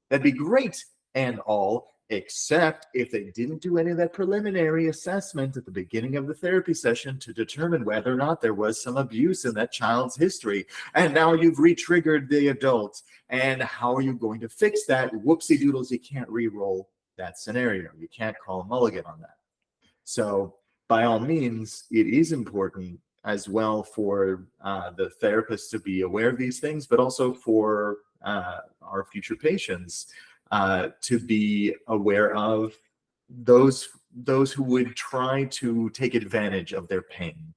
That'd be great and all, except if they didn't do any of that preliminary assessment at the beginning of the therapy session to determine whether or not there was some abuse in that child's history. And now you've re-triggered the adult. And how are you going to fix that? Whoopsie doodles, you can't re-roll that scenario. You can't call a mulligan on that. So by all means, it is important as well for the therapist to be aware of these things, but also for our future patients to be aware of those who would try to take advantage of their pain,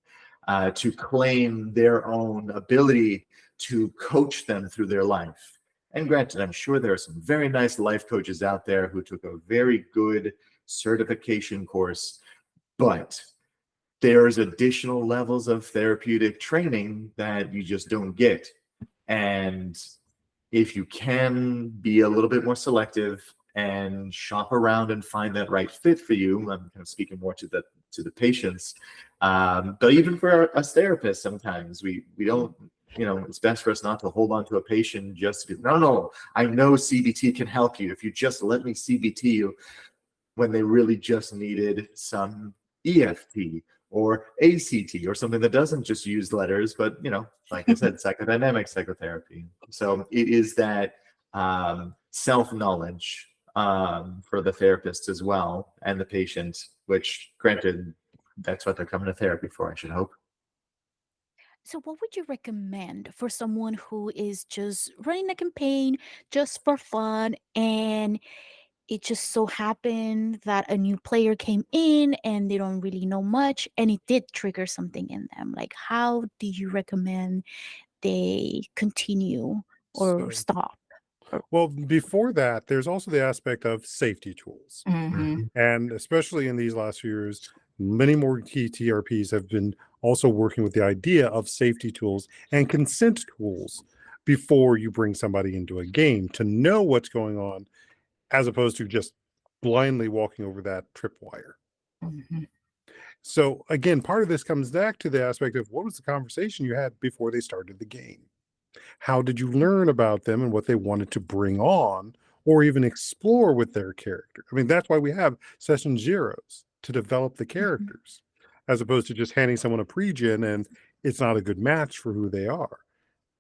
to claim their own ability to coach them through their life. And granted, I'm sure there are some very nice life coaches out there who took a very good certification course, but there's additional levels of therapeutic training that you just don't get. And if you can be a little bit more selective and shop around and find that right fit for you, I'm kind of speaking more to the patients, but even for us therapists, sometimes we don't, it's best for us not to hold on to a patient just to be, no, I know CBT can help you if you just let me CBT you, when they really just needed some EFT or ACT or something that doesn't just use letters, but, like I said, psychodynamic psychotherapy. So it is that self-knowledge for the therapist as well and the patient, which granted, that's what they're coming to therapy for, I should hope. So what would you recommend for someone who is just running a campaign just for fun, and it just so happened that a new player came in and they don't really know much and it did trigger something in them? Like, how do you recommend they continue or stop? Well, before that, there's also the aspect of safety tools. And especially in these last few years, many more key TRPs have been also working with the idea of safety tools and consent tools before you bring somebody into a game to know what's going on, as opposed to just blindly walking over that tripwire. So again, part of this comes back to the aspect of what was the conversation you had before they started the game? How did you learn about them and what they wanted to bring on or even explore with their character? I mean, that's why we have session zeros to develop the characters, as opposed to just handing someone a pre-gen and it's not a good match for who they are.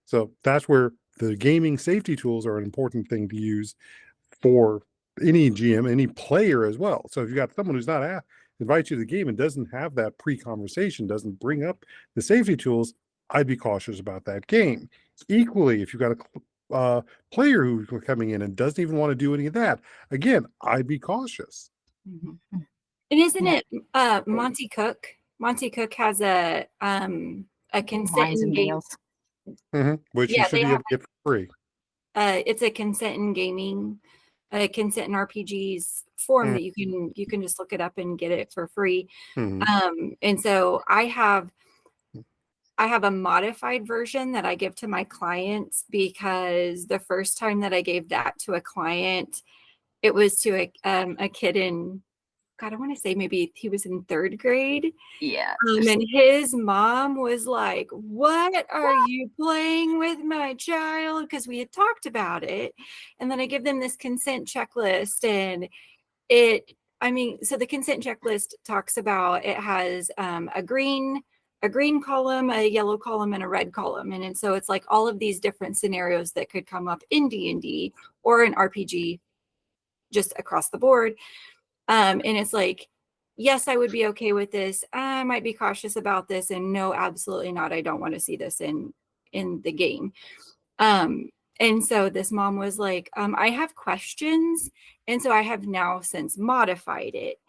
So that's where the gaming safety tools are an important thing to use for any GM, any player as well. So if you got someone who's not invites you to the game and doesn't have that pre-conversation, doesn't bring up the safety tools, I'd be cautious about that game. Equally, if you've got a player who's coming in and doesn't even want to do any of that, again, I'd be cautious. And isn't it Monty Cook? Monty Cook has a consent Lines in and game. nails. Which Yeah, you should they be able have to get for free. It's a consent in gaming, consent in RPGs form that you can just look it up and get it for free. And so I have a modified version that I give to my clients, because the first time that I gave that to a client, it was to a kid in, God, I want to say maybe he was in 3rd grade. Yeah. And his mom was like, "What are you playing with my child?" Because we had talked about it. And then I give them this consent checklist, and so the consent checklist talks about, it has a green column, a yellow column, and a red column. And so it's like all of these different scenarios that could come up in D&D or an RPG, just across the board. And it's like, yes, I would be okay with this. I might be cautious about this. And no, absolutely not. I don't want to see this in the game. And so this mom was like, I have questions. And so I have now since modified it.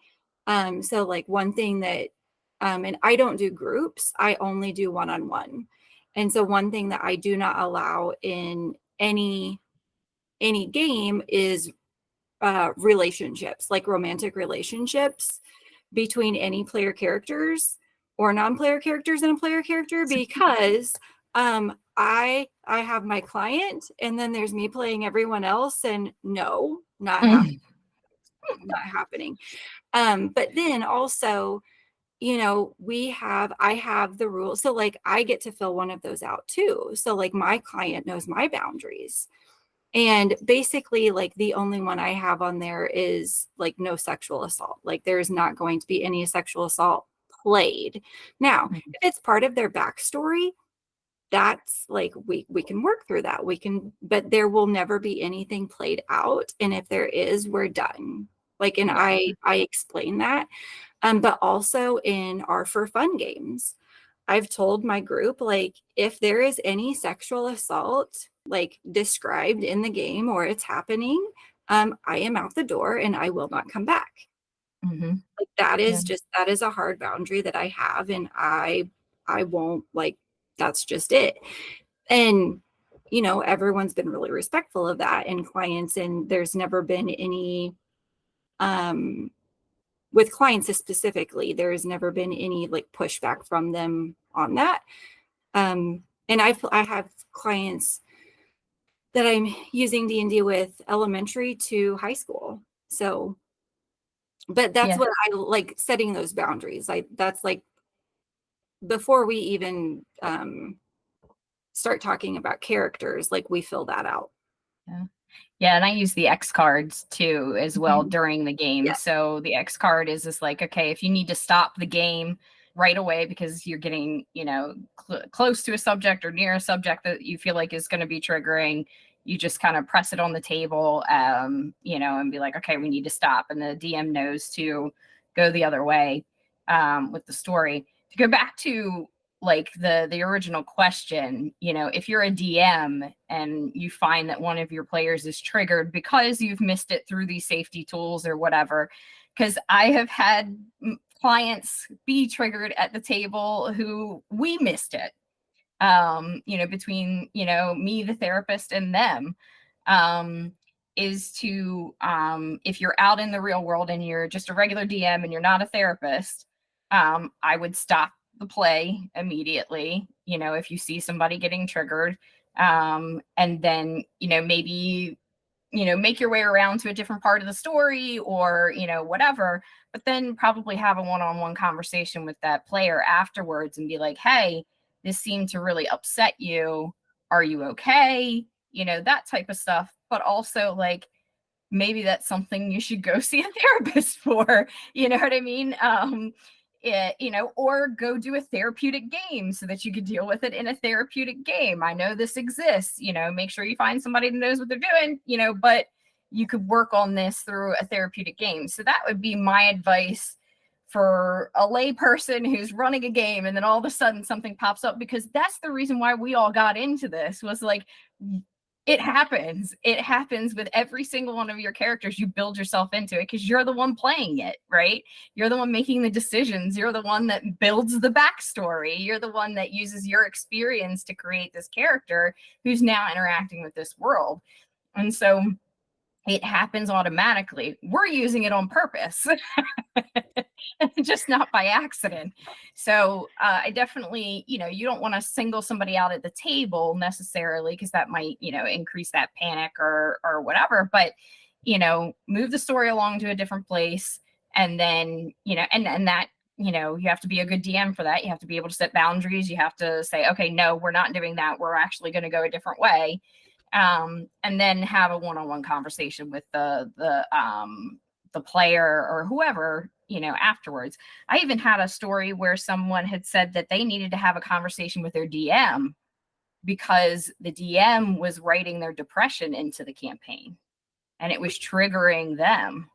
So like one thing that, and I don't do groups, I only do one-on-one. And so one thing that I do not allow in any game is relationships, like romantic relationships between any player characters or non-player characters and a player character, because I have my client and then there's me playing everyone else, and no, not happening. Not happening. But then also, I have the rules. So like I get to fill one of those out too. So like my client knows my boundaries. And basically, like the only one I have on there is like no sexual assault. Like there's not going to be any sexual assault played. Now, if it's part of their backstory, that's like we can work through that. But there will never be anything played out. And if there is, we're done. Like, and I explain that. But also in our for fun games, I've told my group, like, if there is any sexual assault like described in the game or it's happening, I am out the door and I will not come back. Like that is that is a hard boundary that I have, and I won't, like, that's just it. And everyone's been really respectful of that, and clients, and there's never been any with clients specifically, there's never been any like pushback from them on that. And I have clients that I'm using D&D with elementary to high school. So, but that's what I like, setting those boundaries. That's like before we even start talking about characters, like we fill that out. Yeah, and I use the X cards too as well during the game. Yeah. So the X card is just like, okay, if you need to stop the game right away because you're getting, close to a subject or near a subject that you feel like is going to be triggering, you just kind of press it on the table, and be like, okay, we need to stop. And the DM knows to go the other way with the story. To go back to like the original question, if you're a DM and you find that one of your players is triggered because you've missed it through these safety tools or whatever, because I have had clients be triggered at the table who we missed it, between, me, the therapist, and them, is to, if you're out in the real world and you're just a regular DM and you're not a therapist, I would stop the play immediately, if you see somebody getting triggered, and then, maybe, make your way around to a different part of the story or, whatever, but then probably have a one-on-one conversation with that player afterwards and be like, hey, this seemed to really upset you. Are you okay? You know, that type of stuff. But also, like, maybe that's something you should go see a therapist for. You know what I mean? You know, or go do a therapeutic game so that you could deal with it in a therapeutic game. I know this exists. You know, make sure you find somebody that knows what they're doing, you know, but you could work on this through a therapeutic game. So that would be my advice for a lay person who's running a game, and then all of a sudden something pops up, because that's the reason why we all got into this, was like, it happens with every single one of your characters. You build yourself into it because you're the one playing it, right? You're the one making the decisions. You're the one that builds the backstory. You're the one that uses your experience to create this character who's now interacting with this world. And so it happens automatically. We're using it on purpose, just not by accident. So I definitely, you know, you don't want to single somebody out at the table necessarily, because that might, you know, increase that panic or whatever. But, you know, move the story along to a different place. And then, you know, and that, you know, you have to be a good DM for that. You have to be able to set boundaries. You have to say, okay, no, we're not doing that. We're actually going to go a different way. And then have a one-on-one conversation with the player or whoever, you know, afterwards. I even had a story where someone had said that they needed to have a conversation with their DM because the DM was writing their depression into the campaign and it was triggering them.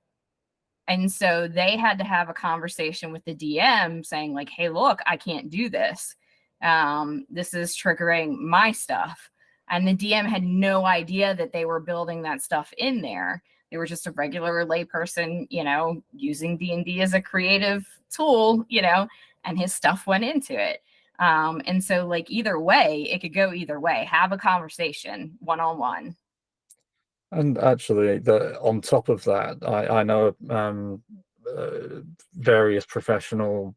And so they had to have a conversation with the DM saying, like, hey, look, I can't do this. This is triggering my stuff. And the DM had no idea that they were building that stuff in there. They were just a regular layperson, you know, using D&D as a creative tool, you know, and his stuff went into it. And so, like, either way, it could go either way. Have a conversation one-on-one. And actually, on top of that, I know various professional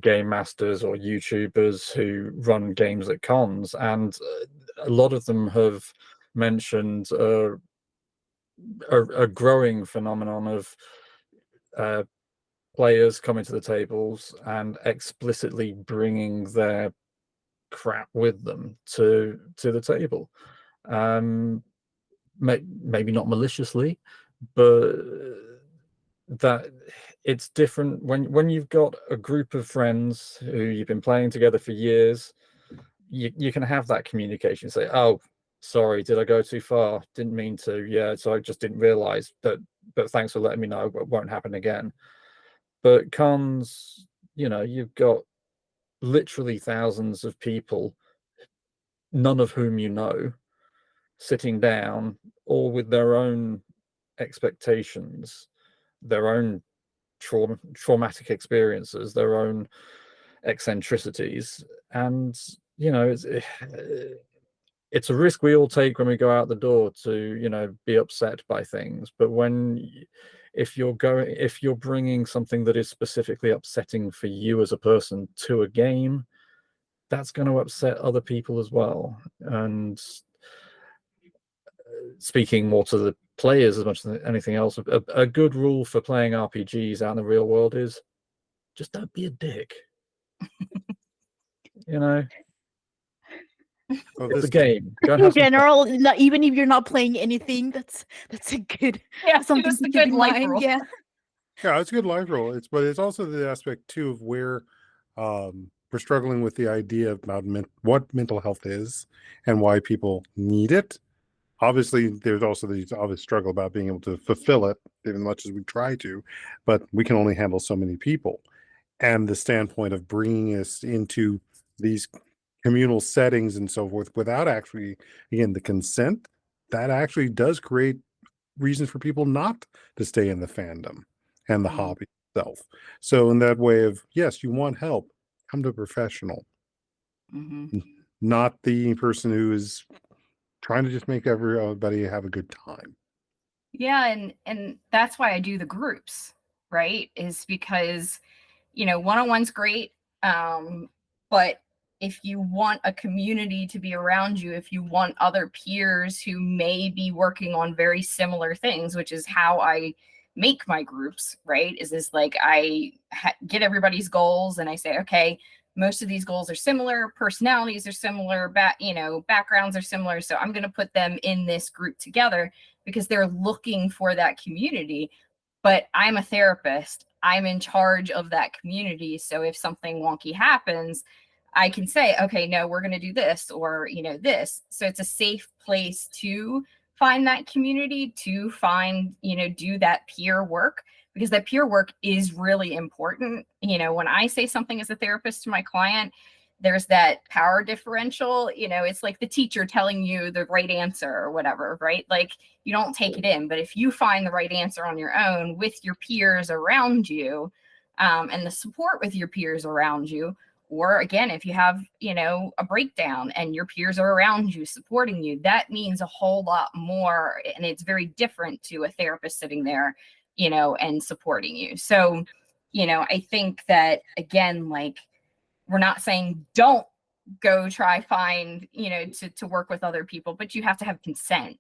game masters or YouTubers who run games at cons, and a lot of them have mentioned a growing phenomenon of players coming to the tables and explicitly bringing their crap with them to the table. Maybe not maliciously, but that it's different when you've got a group of friends who you've been playing together for years. You can have that communication, say, oh, sorry, did I go too far? Didn't mean to. Yeah, so I just didn't realize that, but thanks for letting me know. It won't happen again. But cons, you know, you've got literally thousands of people, none of whom you know, sitting down, all with their own expectations, their own traumatic experiences, their own eccentricities. And, you know, it's a risk we all take when we go out the door to, you know, be upset by things. But if you're bringing something that is specifically upsetting for you as a person to a game, that's going to upset other people as well. And speaking more to the players as much as anything else, a good rule for playing RPGs out in the real world is just don't be a dick. You know, it's a game. Go and In have some fun. general, even if you're not playing anything, that's a good something just to a keep good in life mind. rule. Yeah. Yeah, it's a good life role. But it's also the aspect too of where we're struggling with the idea about what mental health is and why people need it. Obviously, there's also the obvious struggle about being able to fulfill it, even much as we try to, but we can only handle so many people. And the standpoint of bringing us into these communal settings and so forth without actually, again, the consent, that actually does create reasons for people not to stay in the fandom and the hobby itself. So in that way of, yes, you want help, come to a professional, not the person who is trying to just make everybody have a good time. Yeah, and that's why I do the groups, right? Is because, you know, one-on-one's great, but if you want a community to be around you, if you want other peers who may be working on very similar things, which is how I make my groups, right, is like I get everybody's goals and I say, okay, most of these goals are similar, personalities are similar, backgrounds are similar. So I'm going to put them in this group together because they're looking for that community. But I'm a therapist. I'm in charge of that community. So if something wonky happens, I can say, okay, no, we're going to do this or, this. So it's a safe place to find that community, to find, do that peer work, because that peer work is really important. When I say something as a therapist to my client, there's that power differential, it's like the teacher telling you the right answer or whatever, right? Like you don't take it in, but if you find the right answer on your own with your peers around you, and the support with your peers around you, or again, if you have, a breakdown and your peers are around you supporting you, that means a whole lot more. And it's very different to a therapist sitting there, and supporting you. So, I think that, again, like, we're not saying don't go try find, to work with other people, but you have to have consent.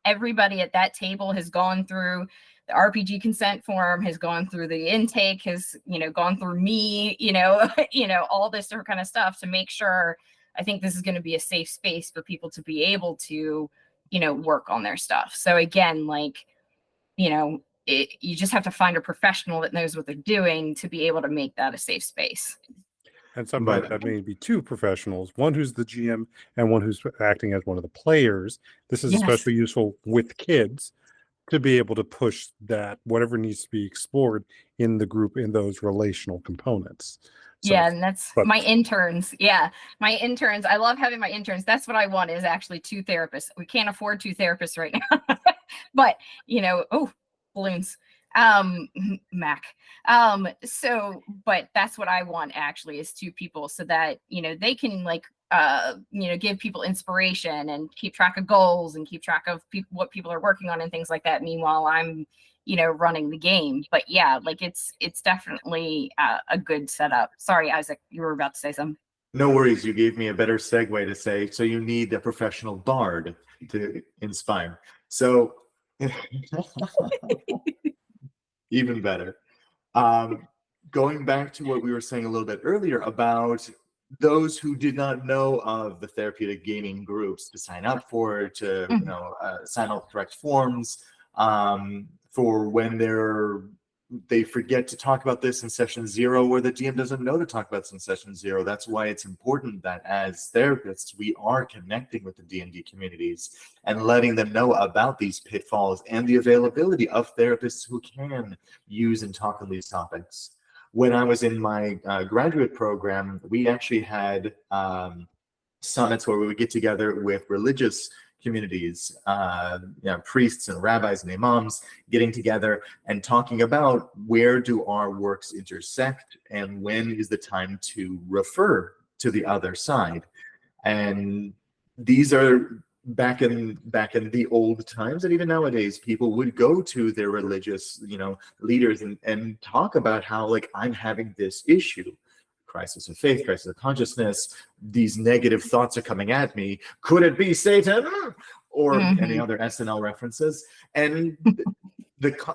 Everybody at that table has gone through the RPG consent form, has gone through the intake, has, gone through me, all this sort of kind of stuff to make sure. I think this is going to be a safe space for people to be able to, work on their stuff. So again, like, you just have to find a professional that knows what they're doing to be able to make that a safe space. And somebody that may be two professionals, one who's the GM and one who's acting as one of the players. This is especially useful with kids to be able to push that whatever needs to be explored in the group in those relational components. So, and that's my interns. My interns. I love having my interns. That's what I want, is actually two therapists. We can't afford two therapists right now, but balloons. Mac. But that's what I want actually, is two people, so that, they can like, give people inspiration and keep track of goals and keep track of what people are working on and things like that. Meanwhile, I'm, running the game. But yeah, like it's definitely a good setup. Sorry, Isaac, you were about to say something. No worries. You gave me a better segue to say, so you need a professional bard to inspire. So even better. Going back to what we were saying a little bit earlier about those who did not know of the therapeutic gaming groups to sign up for, to sign all the correct forms, for when they forget to talk about this in session 0, or the DM doesn't know to talk about this in session 0. That's why it's important that as therapists, we are connecting with the D&D communities and letting them know about these pitfalls and the availability of therapists who can use and talk on these topics. When I was in my graduate program, we actually had summits where we would get together with religious communities, priests and rabbis and imams, getting together and talking about where do our works intersect and when is the time to refer to the other side. And these are back in the old times, and even nowadays, people would go to their religious, leaders and talk about how, like, I'm having this issue. Crisis of faith, crisis of consciousness, these negative thoughts are coming at me. Could it be Satan? Or any other SNL references? And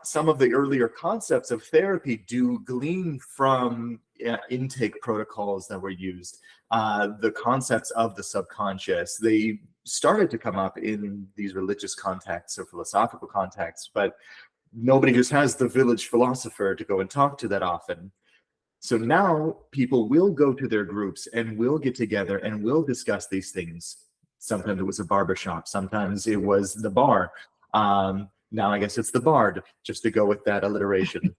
some of the earlier concepts of therapy do glean from intake protocols that were used. The concepts of the subconscious, they started to come up in these religious contexts or philosophical contexts, but nobody just has the village philosopher to go and talk to that often. So now people will go to their groups and will get together and will discuss these things. Sometimes it was a barbershop, sometimes it was the bar. Now I guess it's the bard, just to go with that alliteration.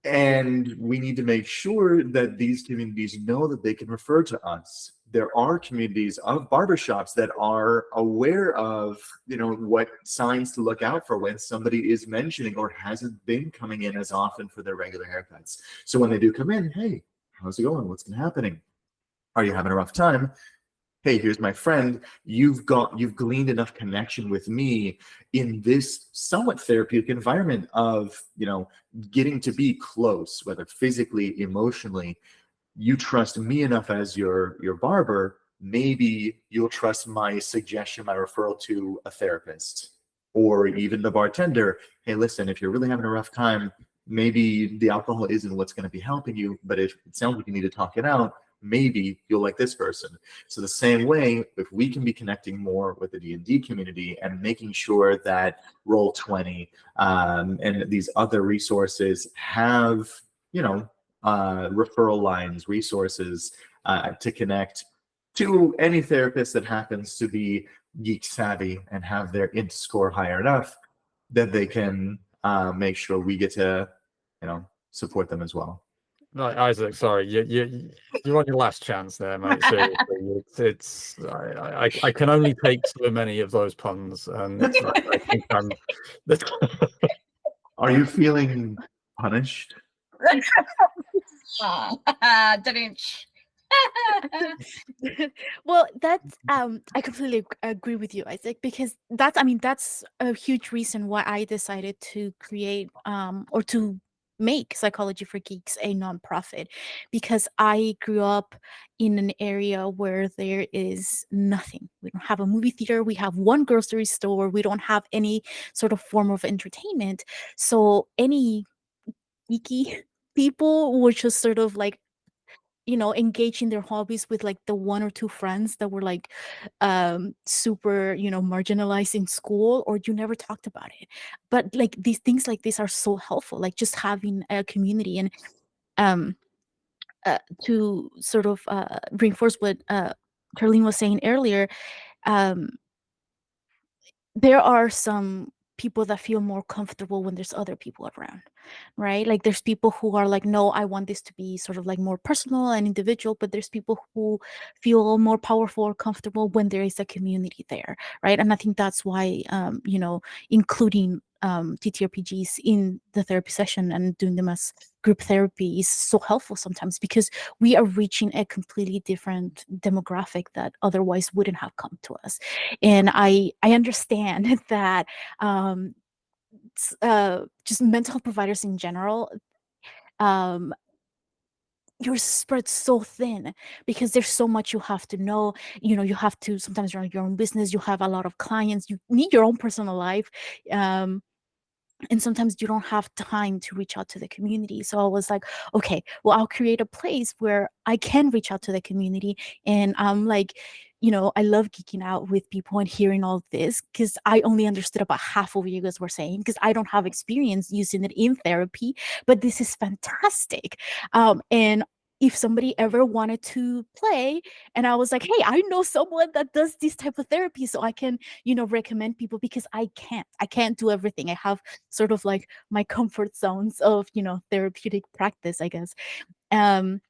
And we need to make sure that these communities know that they can refer to us. There are communities of barbershops that are aware of, what signs to look out for when somebody is mentioning or hasn't been coming in as often for their regular haircuts. So when they do come in, hey, how's it going? What's been happening? Are you having a rough time? Hey, here's my friend. You've gleaned enough connection with me in this somewhat therapeutic environment of, getting to be close, whether physically, emotionally. You trust me enough as your barber, maybe you'll trust my suggestion, my referral to a therapist or even the bartender, hey, listen, if you're really having a rough time, maybe the alcohol isn't what's going to be helping you, but if it sounds like you need to talk it out, maybe you'll like this person. So the same way, if we can be connecting more with the D&D community and making sure that Roll20 and these other resources have, referral lines, resources to connect to any therapist that happens to be geek savvy and have their int score higher enough that they can make sure we get to, support them as well. No, Isaac, sorry, you're on your last chance there, mate. Seriously, it's I can only take so many of those puns, and I think I'm. Are you feeling punished? Well, that's I completely agree with you, Isaac, because that's a huge reason why I decided to create or to make Psychology for Geeks a nonprofit, because I grew up in an area where there is nothing. We don't have a movie theater, we have one grocery store, we don't have any sort of form of entertainment. So any geeky people were just sort of like engage in their hobbies with like the one or two friends that were like super marginalized in school, or you never talked about it. But like these things like this are so helpful, like just having a community. And to sort of reinforce what Charlene was saying earlier, there are some people that feel more comfortable when there's other people around, right? Like there's people who are like, no, I want this to be sort of like more personal and individual, but there's people who feel more powerful or comfortable when there is a community there, right? And I think that's why including TTRPGs in the therapy session and doing them as group therapy is so helpful sometimes, because we are reaching a completely different demographic that otherwise wouldn't have come to us. And I understand that just mental health providers in general, you're spread so thin because there's so much you have to know. You have to sometimes run your own business, you have a lot of clients, you need your own personal life, and sometimes you don't have time to reach out to the community. So I was like, okay, well, I'll create a place where I can reach out to the community. And I'm like, I love geeking out with people and hearing all this, because I only understood about half of what you guys were saying, because I don't have experience using it in therapy, but this is fantastic. And if somebody ever wanted to play and I was like, hey, I know someone that does this type of therapy, so I can, recommend people, because I can't do everything. I have sort of like my comfort zones of, therapeutic practice, I guess. And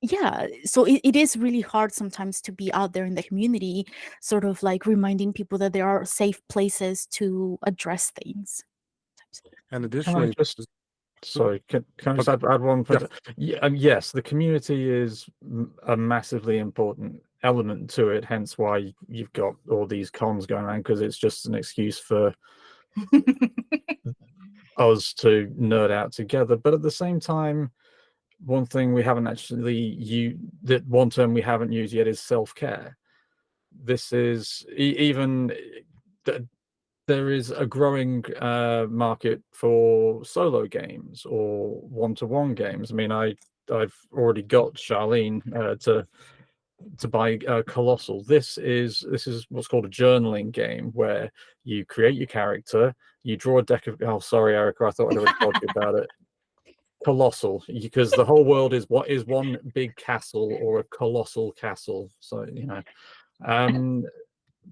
yeah, so it is really hard sometimes to be out there in the community, sort of like reminding people that there are safe places to address things. And Can I additionally, just Sorry, can I just add one point? Yes, the community is a massively important element to it, hence why you've got all these cons going on, because it's just an excuse for us to nerd out together. But at the same time, one thing we haven't actually one term we haven't used yet is self-care. This is even there is a growing market for solo games or one-to-one games. I mean, I've already got Charlene to buy Colossal. This is what's called a journaling game, where you create your character, you draw a deck of. Oh, sorry, Erika, I thought I'd already told you about it. Colossal, because the whole world is one big castle, or a colossal castle. So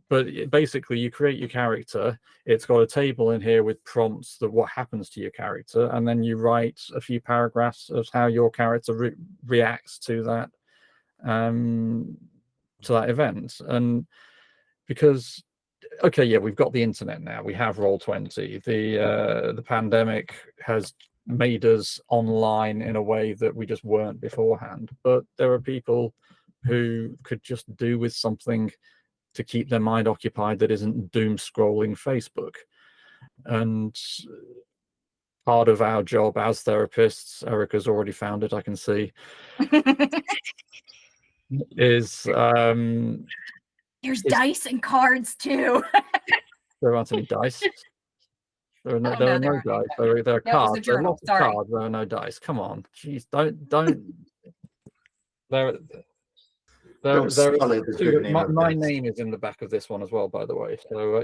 but basically you create your character. It's got a table in here with prompts that what happens to your character, and then you write a few paragraphs of how your character reacts to that event. And because we've got the internet now, we have Roll20. The pandemic has made us online in a way that we just weren't beforehand, but there are people who could just do with something to keep their mind occupied that isn't doom scrolling Facebook. And part of our job as therapists, Erika's already found it, I can see, is there's dice and cards too. There aren't any dice. There are no, Oh, there no, are there no aren't any dice. dice. There are That was a cards. There are journal, lots of sorry. cards. There are no dice. Come on, jeez, don't. There, Don't there sully the is good name my, of my this. name is in the back of this one as well, by the way. So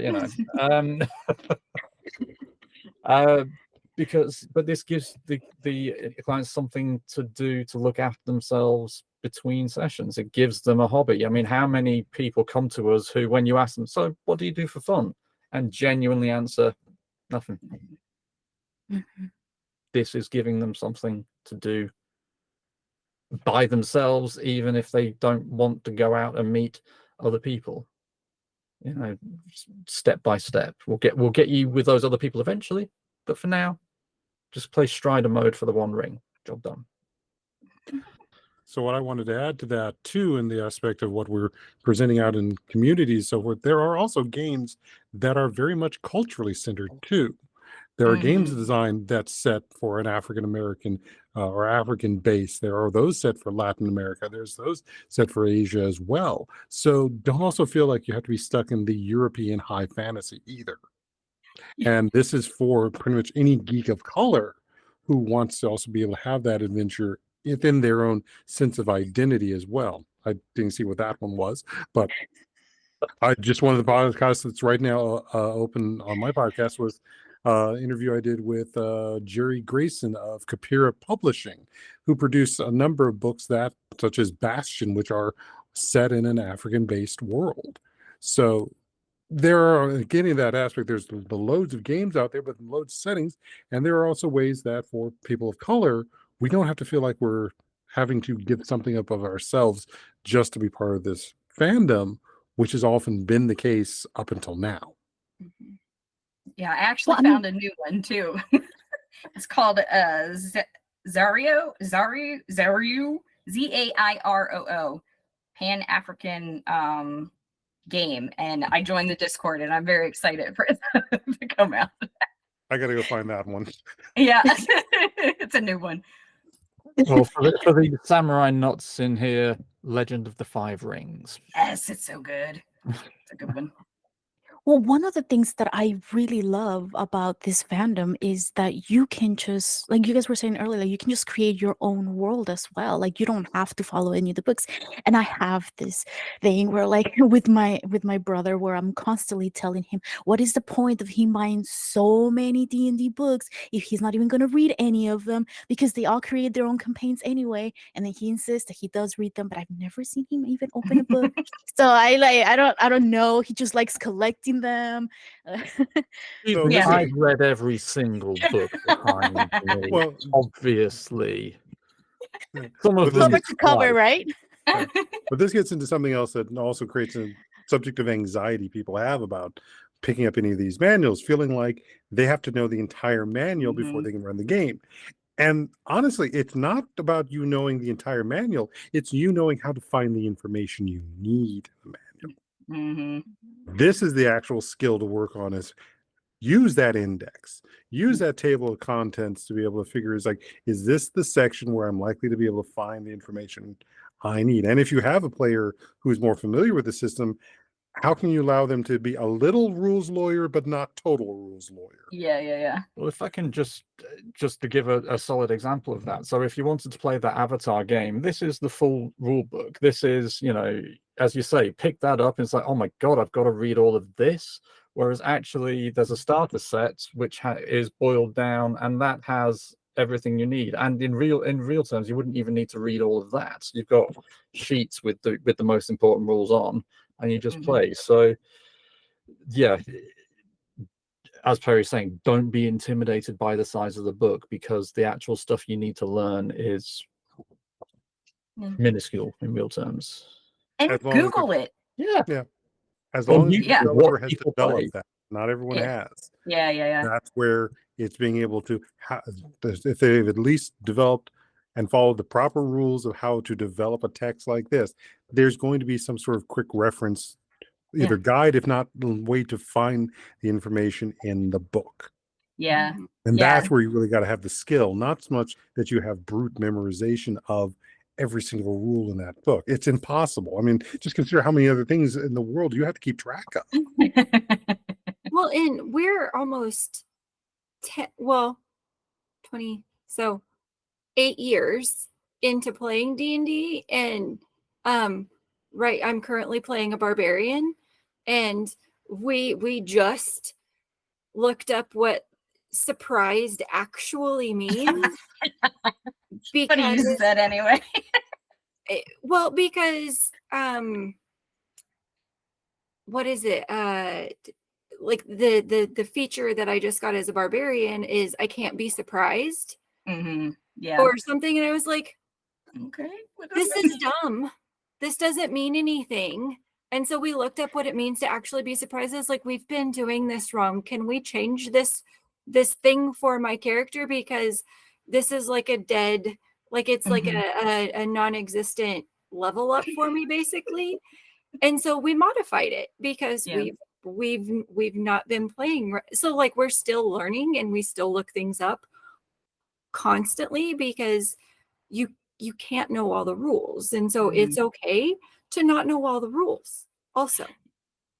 but this gives the clients something to do to look after themselves between sessions. It gives them a hobby. I mean, how many people come to us who, when you ask them, so what do you do for fun, and genuinely answer, nothing. Mhm. This is giving them something to do by themselves, even if they don't want to go out and meet other people. You know, step by step. We'll get you with those other people eventually, but for now, just play Strider mode for the One Ring. Job done. So what I wanted to add to that too, in the aspect of what we're presenting out in communities, so forth, there are also games that are very much culturally centered too. There are games designed that's set for an African American or African base. There are those set for Latin America. There's those set for Asia as well. So don't also feel like you have to be stuck in the European high fantasy either. And this is for pretty much any geek of color who wants to also be able to have that adventure within their own sense of identity as well. I didn't see what that one was, but I just one of the podcasts that's right now open on my podcast was interview I did with Jerry Grayson of Kapira Publishing, who produced a number of books that, such as Bastion, which are set in an African-based world. So there are, getting that aspect, there's the loads of games out there, but loads of settings, and there are also ways that for people of color, we don't have to feel like we're having to give something up of ourselves just to be part of this fandom, which has often been the case up until now. Yeah, I actually Well, I mean- found a new one too. It's called Zario, Zairoo, Pan-African game, and I joined the Discord, and I'm very excited for it to come out. I gotta go find that one. Yeah, it's a new one. Well, for the samurai nuts in here, Legend of the Five Rings. Yes, it's so good. It's a good one. Well, one of the things that I really love about this fandom is that you can just, like you guys were saying earlier, you can just create your own world as well. Like you don't have to follow any of the books. And I have this thing where, like, with my brother, where I'm constantly telling him, what is the point of him buying so many D&D books if he's not even going to read any of them, because they all create their own campaigns anyway. And then he insists that he does read them, but I've never seen him even open a book. So I don't know. He just likes collecting them. So Yeah. I've read every single book behind me. Well, Obviously, some of But them Cover to cover, twice. right? but this gets into something else that also creates a subject of anxiety people have about picking up any of these manuals, feeling like they have to know the entire manual before they can run the game. And honestly, it's not about you knowing the entire manual. It's you knowing how to find the information you need in the manual. This is the actual skill to work on, is use that index, use that table of contents to be able to figure, is like, is this the section where I'm likely to be able to find the information I need? And if you have a player who's more familiar with the system, how can you allow them to be a little rules lawyer, but not total rules lawyer? Yeah. Well, if I can just to give a solid example of that. So if you wanted to play that Avatar game, this is the full rule book. This is, you know, as you say, pick that up and it's like, oh my God, I've got to read all of this. Whereas actually there's a starter set which is boiled down, and that has everything you need. And in real terms, you wouldn't even need to read all of that. You've got sheets with the most important rules on, and you just play. So yeah, as Perry's saying, don't be intimidated by the size of the book, because the actual stuff you need to learn is minuscule in real terms. And As long as Google it. Yeah. As Well, long as the yeah. developer What has people developed play. that. Not everyone Yeah. has. Yeah. That's where it's being able to, if they've at least developed and followed the proper rules of how to develop a text like this, there's going to be some sort of quick reference, either guide, if not the way to find the information in the book. Yeah. And Yeah. that's where you really got to have the skill, not so much that you have brute memorization of every single rule in that book. It's impossible. I mean, just consider how many other things in the world you have to keep track of. Well, and we're almost 20, so 8 years into playing D&D, and right, I'm currently playing a barbarian, and we just looked up what surprised actually means. Funny you Because said anyway. because what is it? Like the feature that I just got as a barbarian is I can't be surprised Yeah. or something, and I was like, Okay. this is dumb. This doesn't mean anything. And so we looked up what it means to actually be surprised. It's like, we've been doing this wrong. Can we change this thing for my character? Because this is like a dead, like it's like a non-existent level up for me, basically. And so we modified it because we've not been playing. So like, we're still learning and we still look things up constantly because you can't know all the rules. And so it's okay to not know all the rules also.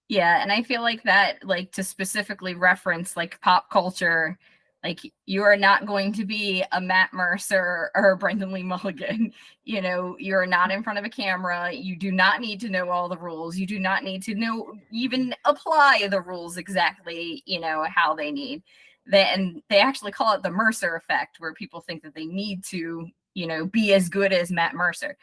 Yeah, and I feel like that, like, to specifically reference like pop culture, like, you are not going to be a Matt Mercer or a Brendan Lee Mulligan. You know, you're not in front of a camera. You do not need to know all the rules. You do not need to know, even apply the rules exactly, you know, how they need. And they actually call it the Mercer effect, where people think that they need to, you know, be as good as Matt Mercer.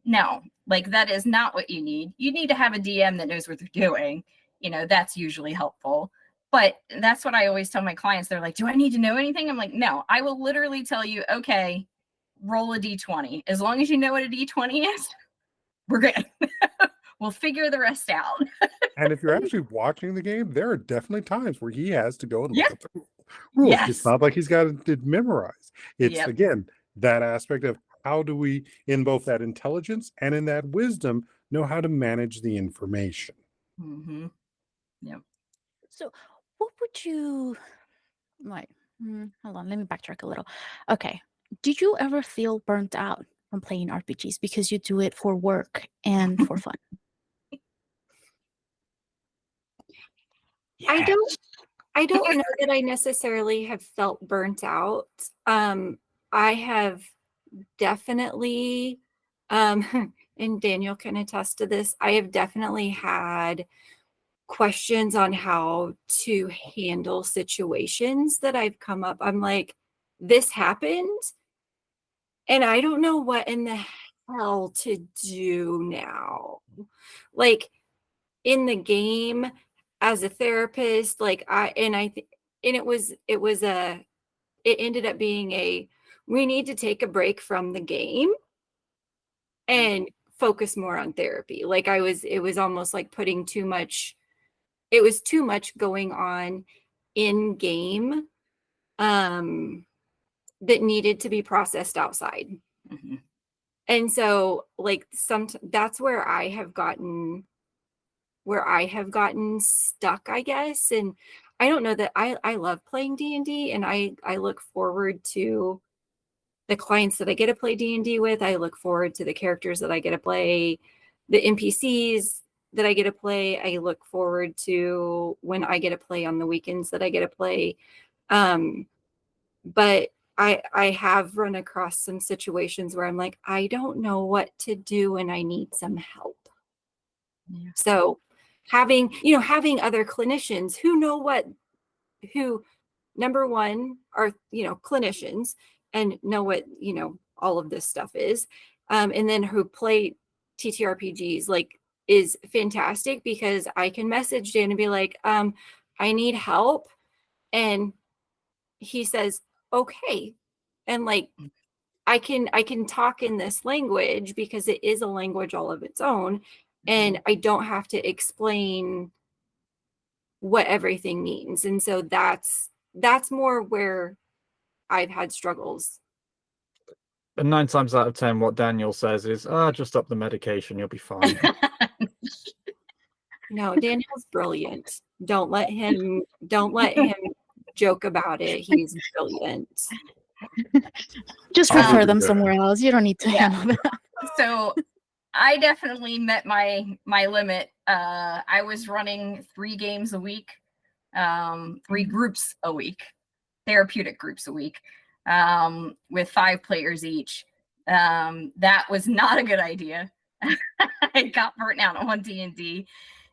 No, like, that is not what you need. You need to have a DM that knows what they're doing. You know, that's usually helpful. But that's what I always tell my clients. They're like, do I need to know anything? I'm like, no, I will literally tell you, okay, roll a D20. As long as you know what a D20 is, we're good. We'll figure the rest out. And if you're actually watching the game, there are definitely times where he has to go and look up the rules. Yes. It's not like he's got it memorized. It's, again, that aspect of how do we, in both that intelligence and in that wisdom, know how to manage the information. Yep. So what would you like? Hold on, let me backtrack a little. Okay. Did you ever feel burnt out from playing RPGs because you do it for work and for fun? I don't know that I necessarily have felt burnt out. I have definitely, and Daniel can attest to this, I have definitely had questions on how to handle situations that I've come up. I'm like, this happened, and I don't know what in the hell to do now. Like, in the game, as a therapist, like it ended up being we need to take a break from the game and focus more on therapy. Like, it was almost like putting too much going on in game that needed to be processed outside. And so, like, that's where I have gotten stuck, I guess. And I don't know that I love playing D&D, and I look forward to the clients that I get to play D&D with. I look forward to the characters that I get to play, the NPCs that I get to play. I look forward to when I get to play on the weekends that I get to play. But I have run across some situations where I'm like, I don't know what to do and I need some help. So having other clinicians who number one are, clinicians and know what, all of this stuff is. And then who play TTRPGs, like, is fantastic, because I can message Dan and be like, I need help. And he says, okay. And like, I can talk in this language because it is a language all of its own. And I don't have to explain what everything means. And so that's more where I've had struggles. And 9 times out of 10, what Daniel says is, just up the medication, you'll be fine. No, Daniel's brilliant. Don't let him joke about it. He's brilliant. Just refer them somewhere else. You don't need to handle that. So I definitely met my limit. I was running 3 games a week 3 groups a week, therapeutic groups a week, with 5 players each. That was not a good idea. I got burnt out on D&D.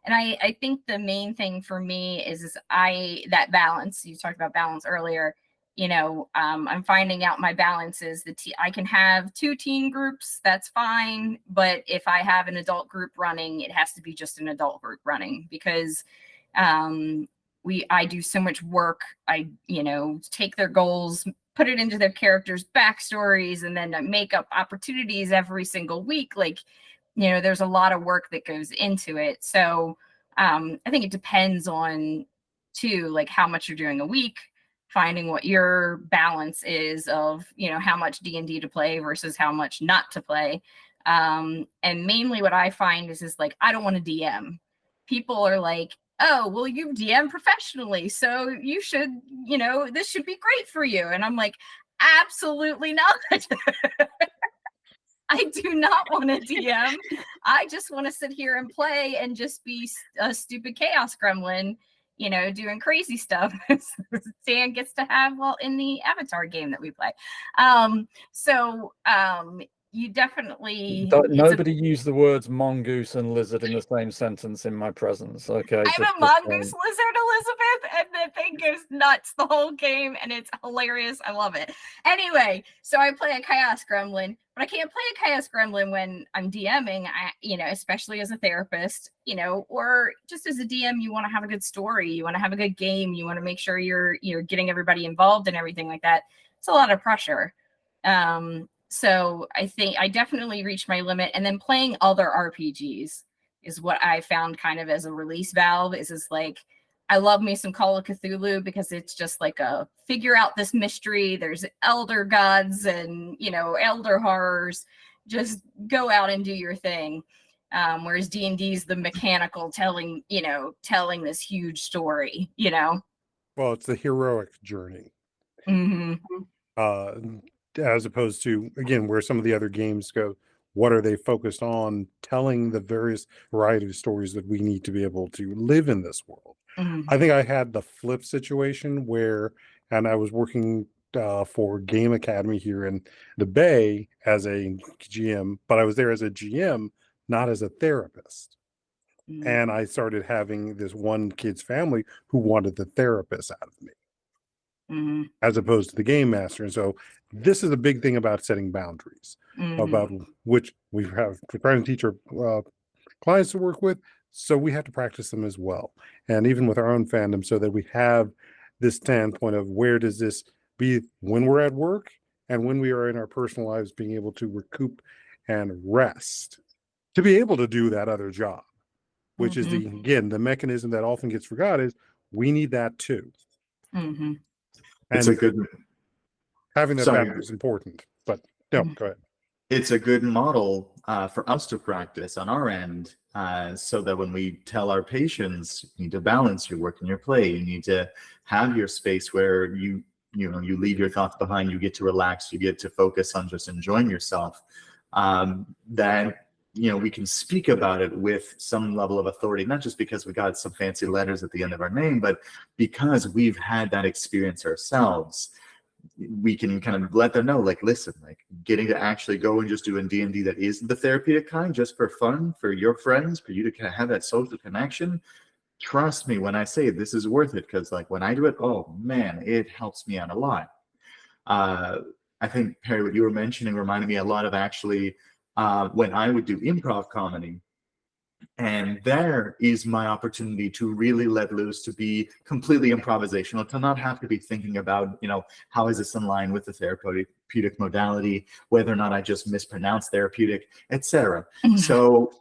And I think the main thing for me is that balance. You talked about balance earlier. You know, I'm finding out my balance is I can have 2 teen groups, that's fine. But if I have an adult group running, it has to be just an adult group running, because I do so much work. I, take their goals, put it into their characters' backstories, and then I make up opportunities every single week. Like, there's a lot of work that goes into it. So I think it depends on, too, like how much you're doing a week, finding what your balance is of, how much D&D to play versus how much not to play. And mainly what I find is like, I don't want to DM. People are like, oh, well, you DM professionally, so you should, this should be great for you. And I'm like, absolutely not. I do not want to DM. I just want to sit here and play and just be a stupid chaos gremlin, doing crazy stuff. Dan gets to have, in the Avatar game that we play. You definitely... Nobody use the words mongoose and lizard in the same sentence in my presence, okay? I'm a mongoose lizard, Elizabeth, and the thing goes nuts the whole game, and it's hilarious. I love it. Anyway, so I play a chaos gremlin, but I can't play a chaos gremlin when I'm DMing, especially as a therapist, or just as a DM, you want to have a good story, you want to have a good game, you want to make sure you're getting everybody involved and everything like that. It's a lot of pressure. So I think I definitely reached my limit, and then playing other RPGs is what I found kind of as a release valve. Is like, I love me some Call of Cthulhu because it's just like a figure out this mystery. There's elder gods and, elder horrors. Just go out and do your thing. Whereas D&D is the mechanical telling this huge story, Well, it's the heroic journey. Mm-hmm. As opposed to, again, where some of the other games go, what are they focused on? Telling the various variety of stories that we need to be able to live in this world. Mm-hmm. I think I had the flip situation and I was working for Game Academy here in the Bay as a GM, but I was there as a GM, not as a therapist. Mm-hmm. And I started having this one kid's family who wanted the therapist out of me. Mm-hmm. As opposed to the game master. And so this is a big thing about setting boundaries, about which we're trying to teach our clients to work with. So we have to practice them as well. And even with our own fandom, so that we have this standpoint of where does this be when we're at work and when we are in our personal lives, being able to recoup and rest to be able to do that other job, which is the mechanism that often gets forgotten is we need that too. Mm-hmm. It's a good having that boundary is important, but no, go ahead. It's a good model for us to practice on our end, so that when we tell our patients, you need to balance your work and your play. You need to have your space where you leave your thoughts behind. You get to relax. You get to focus on just enjoying yourself. That we can speak about it with some level of authority, not just because we got some fancy letters at the end of our name, but because we've had that experience ourselves. We can kind of let them know, like, listen, like getting to actually go and just do a D&D that is the therapeutic kind, just for fun, for your friends, for you to kind of have that social connection. Trust me when I say this is worth it, because like when I do it, oh man, it helps me out a lot. I think, Perry, what you were mentioning reminded me a lot of actually when I would do improv comedy. And there is my opportunity to really let loose, to be completely improvisational, to not have to be thinking about, how is this in line with the therapeutic modality, whether or not I just mispronounce therapeutic, etc. So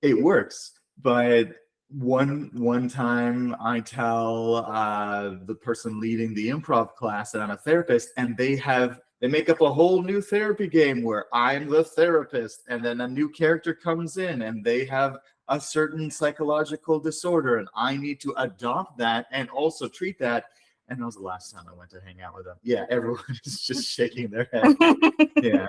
it works. But one time I tell the person leading the improv class that I'm a therapist, and they make up a whole new therapy game where I'm the therapist, and then a new character comes in and they have a certain psychological disorder, and I need to adopt that and also treat that. And that was the last time I went to hang out with them. Yeah, everyone is just shaking their head. Yeah.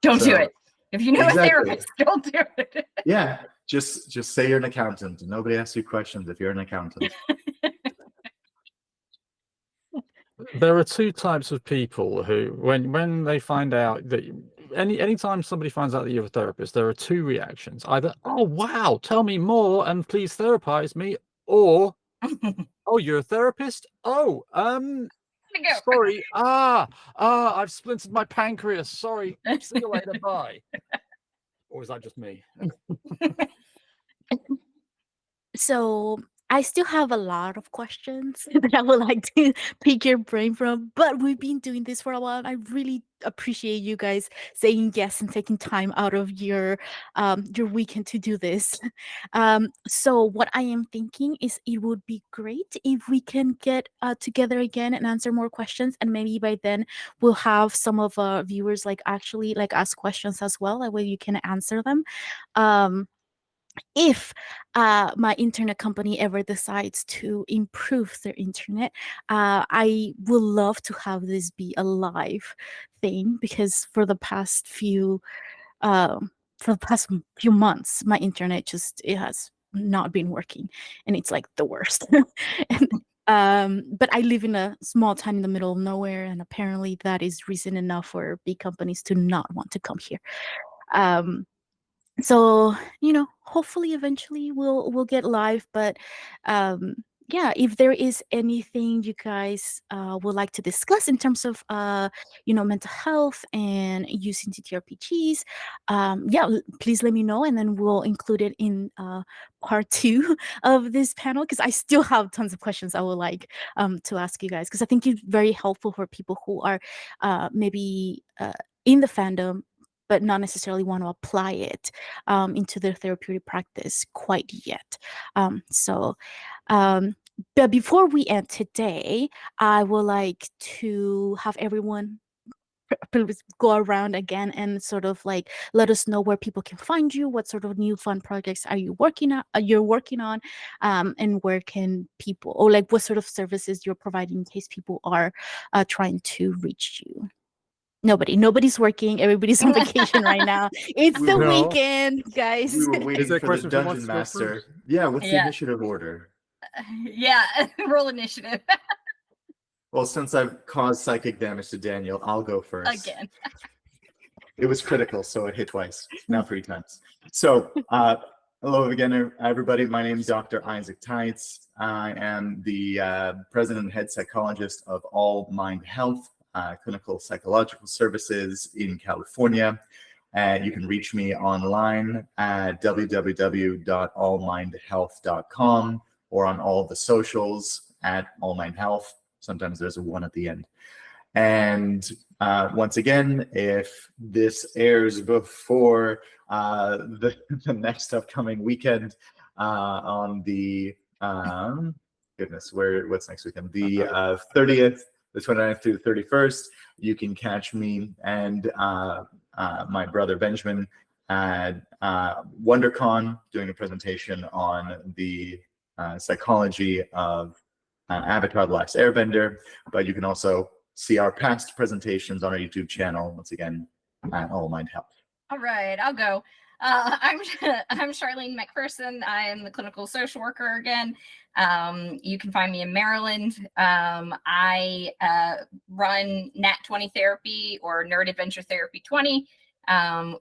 Don't do it. If you know a therapist, don't do it. Yeah, just say you're an accountant. Nobody asks you questions if you're an accountant. There are two types of people who, when they find out that anytime somebody finds out that you're a therapist, there are two reactions: either, "Oh wow, tell me more and please therapize me," or, "Oh, you're a therapist? Oh, Go. sorry, I've splintered my pancreas. Sorry, see you later, bye." Or is that just me? So I still have a lot of questions that I would like to pick your brain from, but we've been doing this for a while. I really appreciate you guys saying yes and taking time out of your weekend to do this. So what I am thinking is it would be great if we can get together again and answer more questions, and maybe by then we'll have some of our viewers like actually like ask questions as well. That way you can answer them. If my internet company ever decides to improve their internet, I would love to have this be a live thing, because for the past few months, my internet it has not been working, and it's like the worst. But I live in a small town in the middle of nowhere, and apparently that is reason enough for big companies to not want to come here. So hopefully eventually we'll get live, but yeah, if there is anything you guys would like to discuss in terms of mental health and using TTRPGs, yeah, please let me know, and then we'll include it in part 2 of this panel, because I still have tons of questions I would like to ask you guys, because I think it's very helpful for people who are maybe in the fandom but not necessarily want to apply it into their therapeutic practice quite yet. But before we end today, I would like to have everyone please go around again and sort of like let us know where people can find you, what sort of new fun projects are you working on, and where can people, or like what sort of services you're providing in case people are trying to reach you. Nobody's working. Everybody's on vacation right now. It's the No. weekend, guys. We were waiting Is there a for the question who wants dungeon to go master. first? Yeah, what's the Yeah. initiative order? Yeah, roll initiative Well, since I've caused psychic damage to Daniel, I'll go first. again. It was critical, so it hit twice, now 3 times. So, hello again, everybody. My name is Dr. Isaac Taitz. I am the president and head psychologist of All Mind Health, clinical psychological services in California. And you can reach me online at www.allmindhealth.com or on all the socials at All Mind Health. Sometimes there's a 1 at the end. And once again, if this airs before the next upcoming weekend on the what's next weekend? The 30th, the 29th through the 31st, you can catch me and my brother Benjamin at WonderCon doing a presentation on the psychology of Avatar: The Last Airbender. But you can also see our past presentations on our YouTube channel, once again, at All Mind Health. All right, I'll go. I'm Charlene McPherson. I am the clinical social worker again. You can find me in Maryland. I run Nat 20 Therapy, or Nerd Adventure Therapy 20.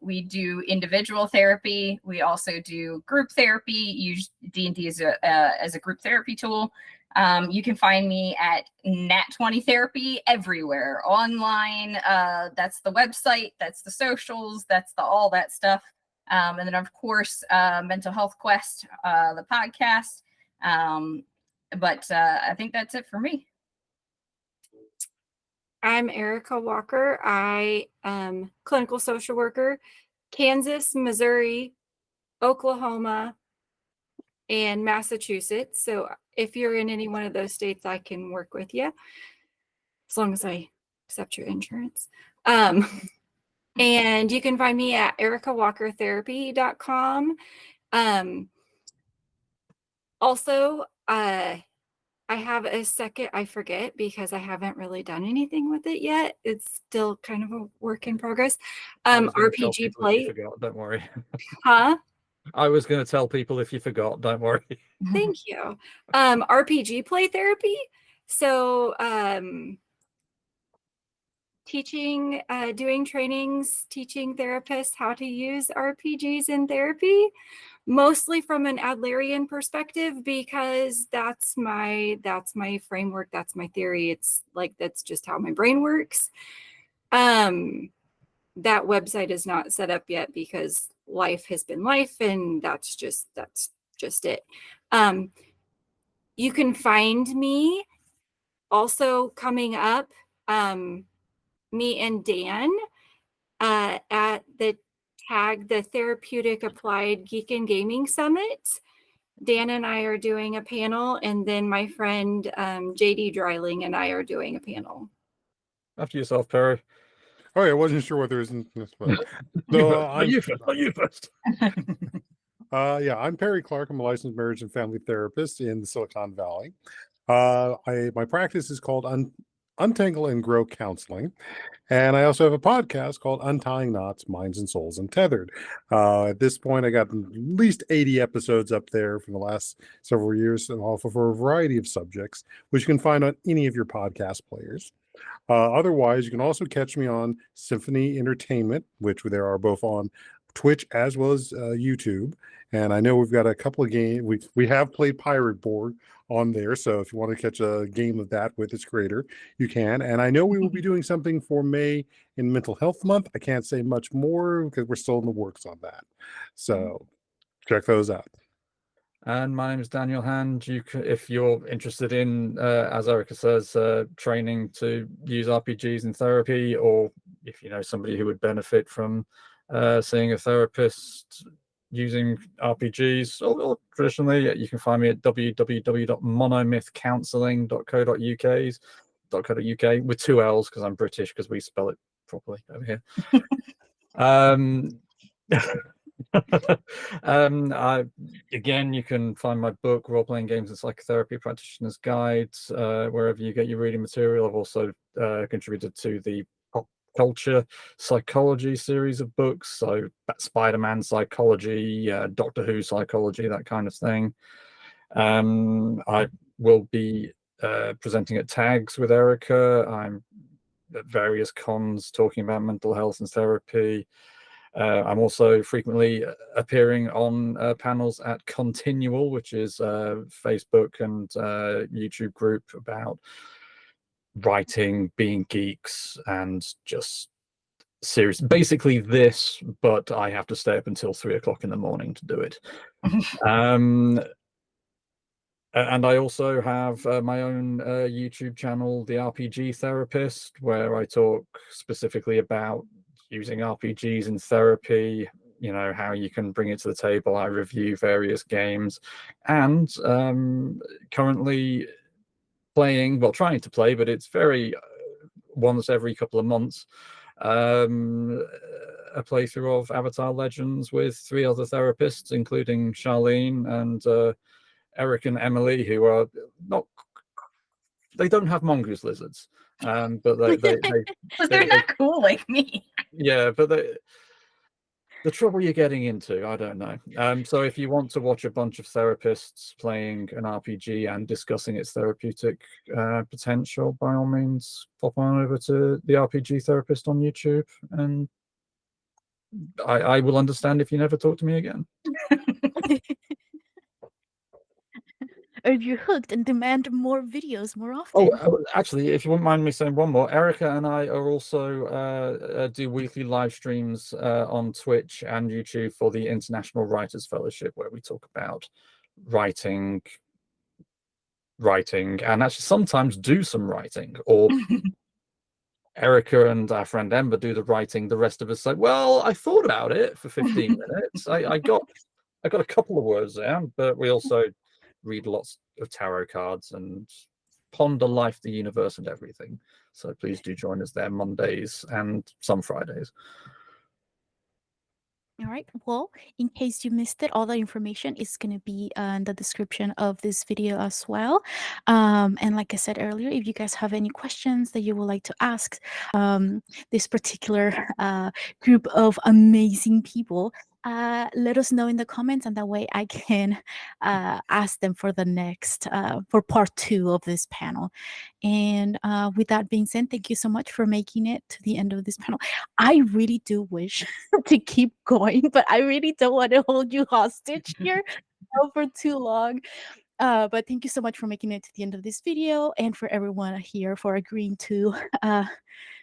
We do individual therapy. We also do group therapy. Use D&D as a group therapy tool. You can find me at Nat 20 Therapy everywhere, online. That's the website, that's the socials, that's all that stuff. And then of course, Mental Health Quest, the podcast. But I think that's it for me. I'm Erika Walker. I am clinical social worker, Kansas, Missouri, Oklahoma, and Massachusetts. So if you're in any one of those states, I can work with you as long as I accept your insurance. And you can find me at erikawalkertherapy.com. Also, I have a second, I forget because I haven't really done anything with it yet. It's still kind of a work in progress. RPG Play. Forgot, don't worry. Huh? I was going to tell people if you forgot, don't worry. Thank you. RPG Play Therapy. So teaching, doing trainings, teaching therapists how to use RPGs in therapy, mostly from an Adlerian perspective, because that's my framework, that's my theory. It's like, that's just how my brain works. That website is not set up yet because life has been life, and that's just it. You can find me also coming up, me and Dan, at the Therapeutic Applied Geek and Gaming Summit. Dan and I are doing a panel, and then my friend JD Dreiling and I are doing a panel. After yourself, Perry. Oh, yeah, I wasn't sure what there is in this, but You first. yeah, I'm Perry Clark. I'm a licensed marriage and family therapist in the Silicon Valley. My practice is called Untangle and Grow Counseling, and I also have a podcast called Untying Knots, Minds and Souls Untethered. At this point, I got at least 80 episodes up there from the last several years, and all for a variety of subjects, which you can find on any of your podcast players. Otherwise, you can also catch me on Symphony Entertainment, which they are both on Twitch as well as YouTube. And I know we've got a couple of games. We have played Pirate Board on there, so if you want to catch a game of that with its creator, you can. And I know we will be doing something for May in Mental Health Month. I can't say much more because we're still in the works on that. So check those out. And my name is Daniel Hand. If you're interested in, as Erika says, training to use RPGs in therapy, or if you know somebody who would benefit from seeing a therapist using RPGs, or traditionally, you can find me at www.monomythcounselling.co.uk with 2 L's because I'm British, because we spell it properly over here. Again, you can find my book, Role-Playing Games and Psychotherapy Practitioner's Guides, wherever you get your reading material. I've also contributed to the Pop Culture Psychology series of books, so Spider-Man psychology, Doctor Who psychology, that kind of thing. I will be presenting at TAGS with Erika. I'm at various cons talking about mental health and therapy. I'm also frequently appearing on panels at Continual, which is a Facebook and YouTube group about writing, being geeks, and just serious. Basically this, but I have to stay up until 3 o'clock in the morning to do it. And I also have my own YouTube channel, The RPG Therapist, where I talk specifically about using RPGs in therapy, you know, how you can bring it to the table. I review various games, and currently playing, well, trying to play, but it's very once every couple of months, a playthrough of Avatar Legends with 3 other therapists, including Charlene and Eric and Emily, who are not, they don't have mongoose lizards, but they they're not cool like me. Yeah, but the trouble you're getting into, I don't know. So if you want to watch a bunch of therapists playing an RPG and discussing its therapeutic potential, by all means, pop on over to the RPG Therapist on YouTube, and I will understand if you never talk to me again. Or if you're hooked and demand more videos more often. Oh, actually, if you wouldn't mind me saying one more, Erika and I are also do weekly live streams on Twitch and YouTube for the International Writers Fellowship, where we talk about writing, and actually sometimes do some writing. Or Erika and our friend Ember do the writing. The rest of us say, "Well, I thought about it for 15 minutes. I got a couple of words down," but we also read lots of tarot cards and ponder life, the universe, and everything. So please do join us there Mondays and some Fridays. All right. Well, in case you missed it, all the information is going to be in the description of this video as well. And like I said earlier, if you guys have any questions that you would like to ask this particular group of amazing people, let us know in the comments, and that way I can ask them for the next for part 2 of this panel. And with that being said, thank you so much for making it to the end of this panel. I really do wish to keep going, but I really don't want to hold you hostage here for too long. But thank you so much for making it to the end of this video, and for everyone here for agreeing to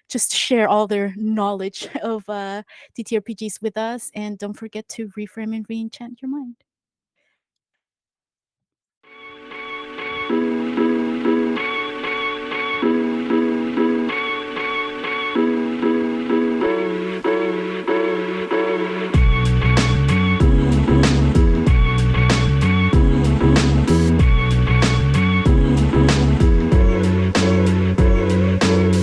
just share all their knowledge of TTRPGs with us. And don't forget to reframe and re-enchant your mind.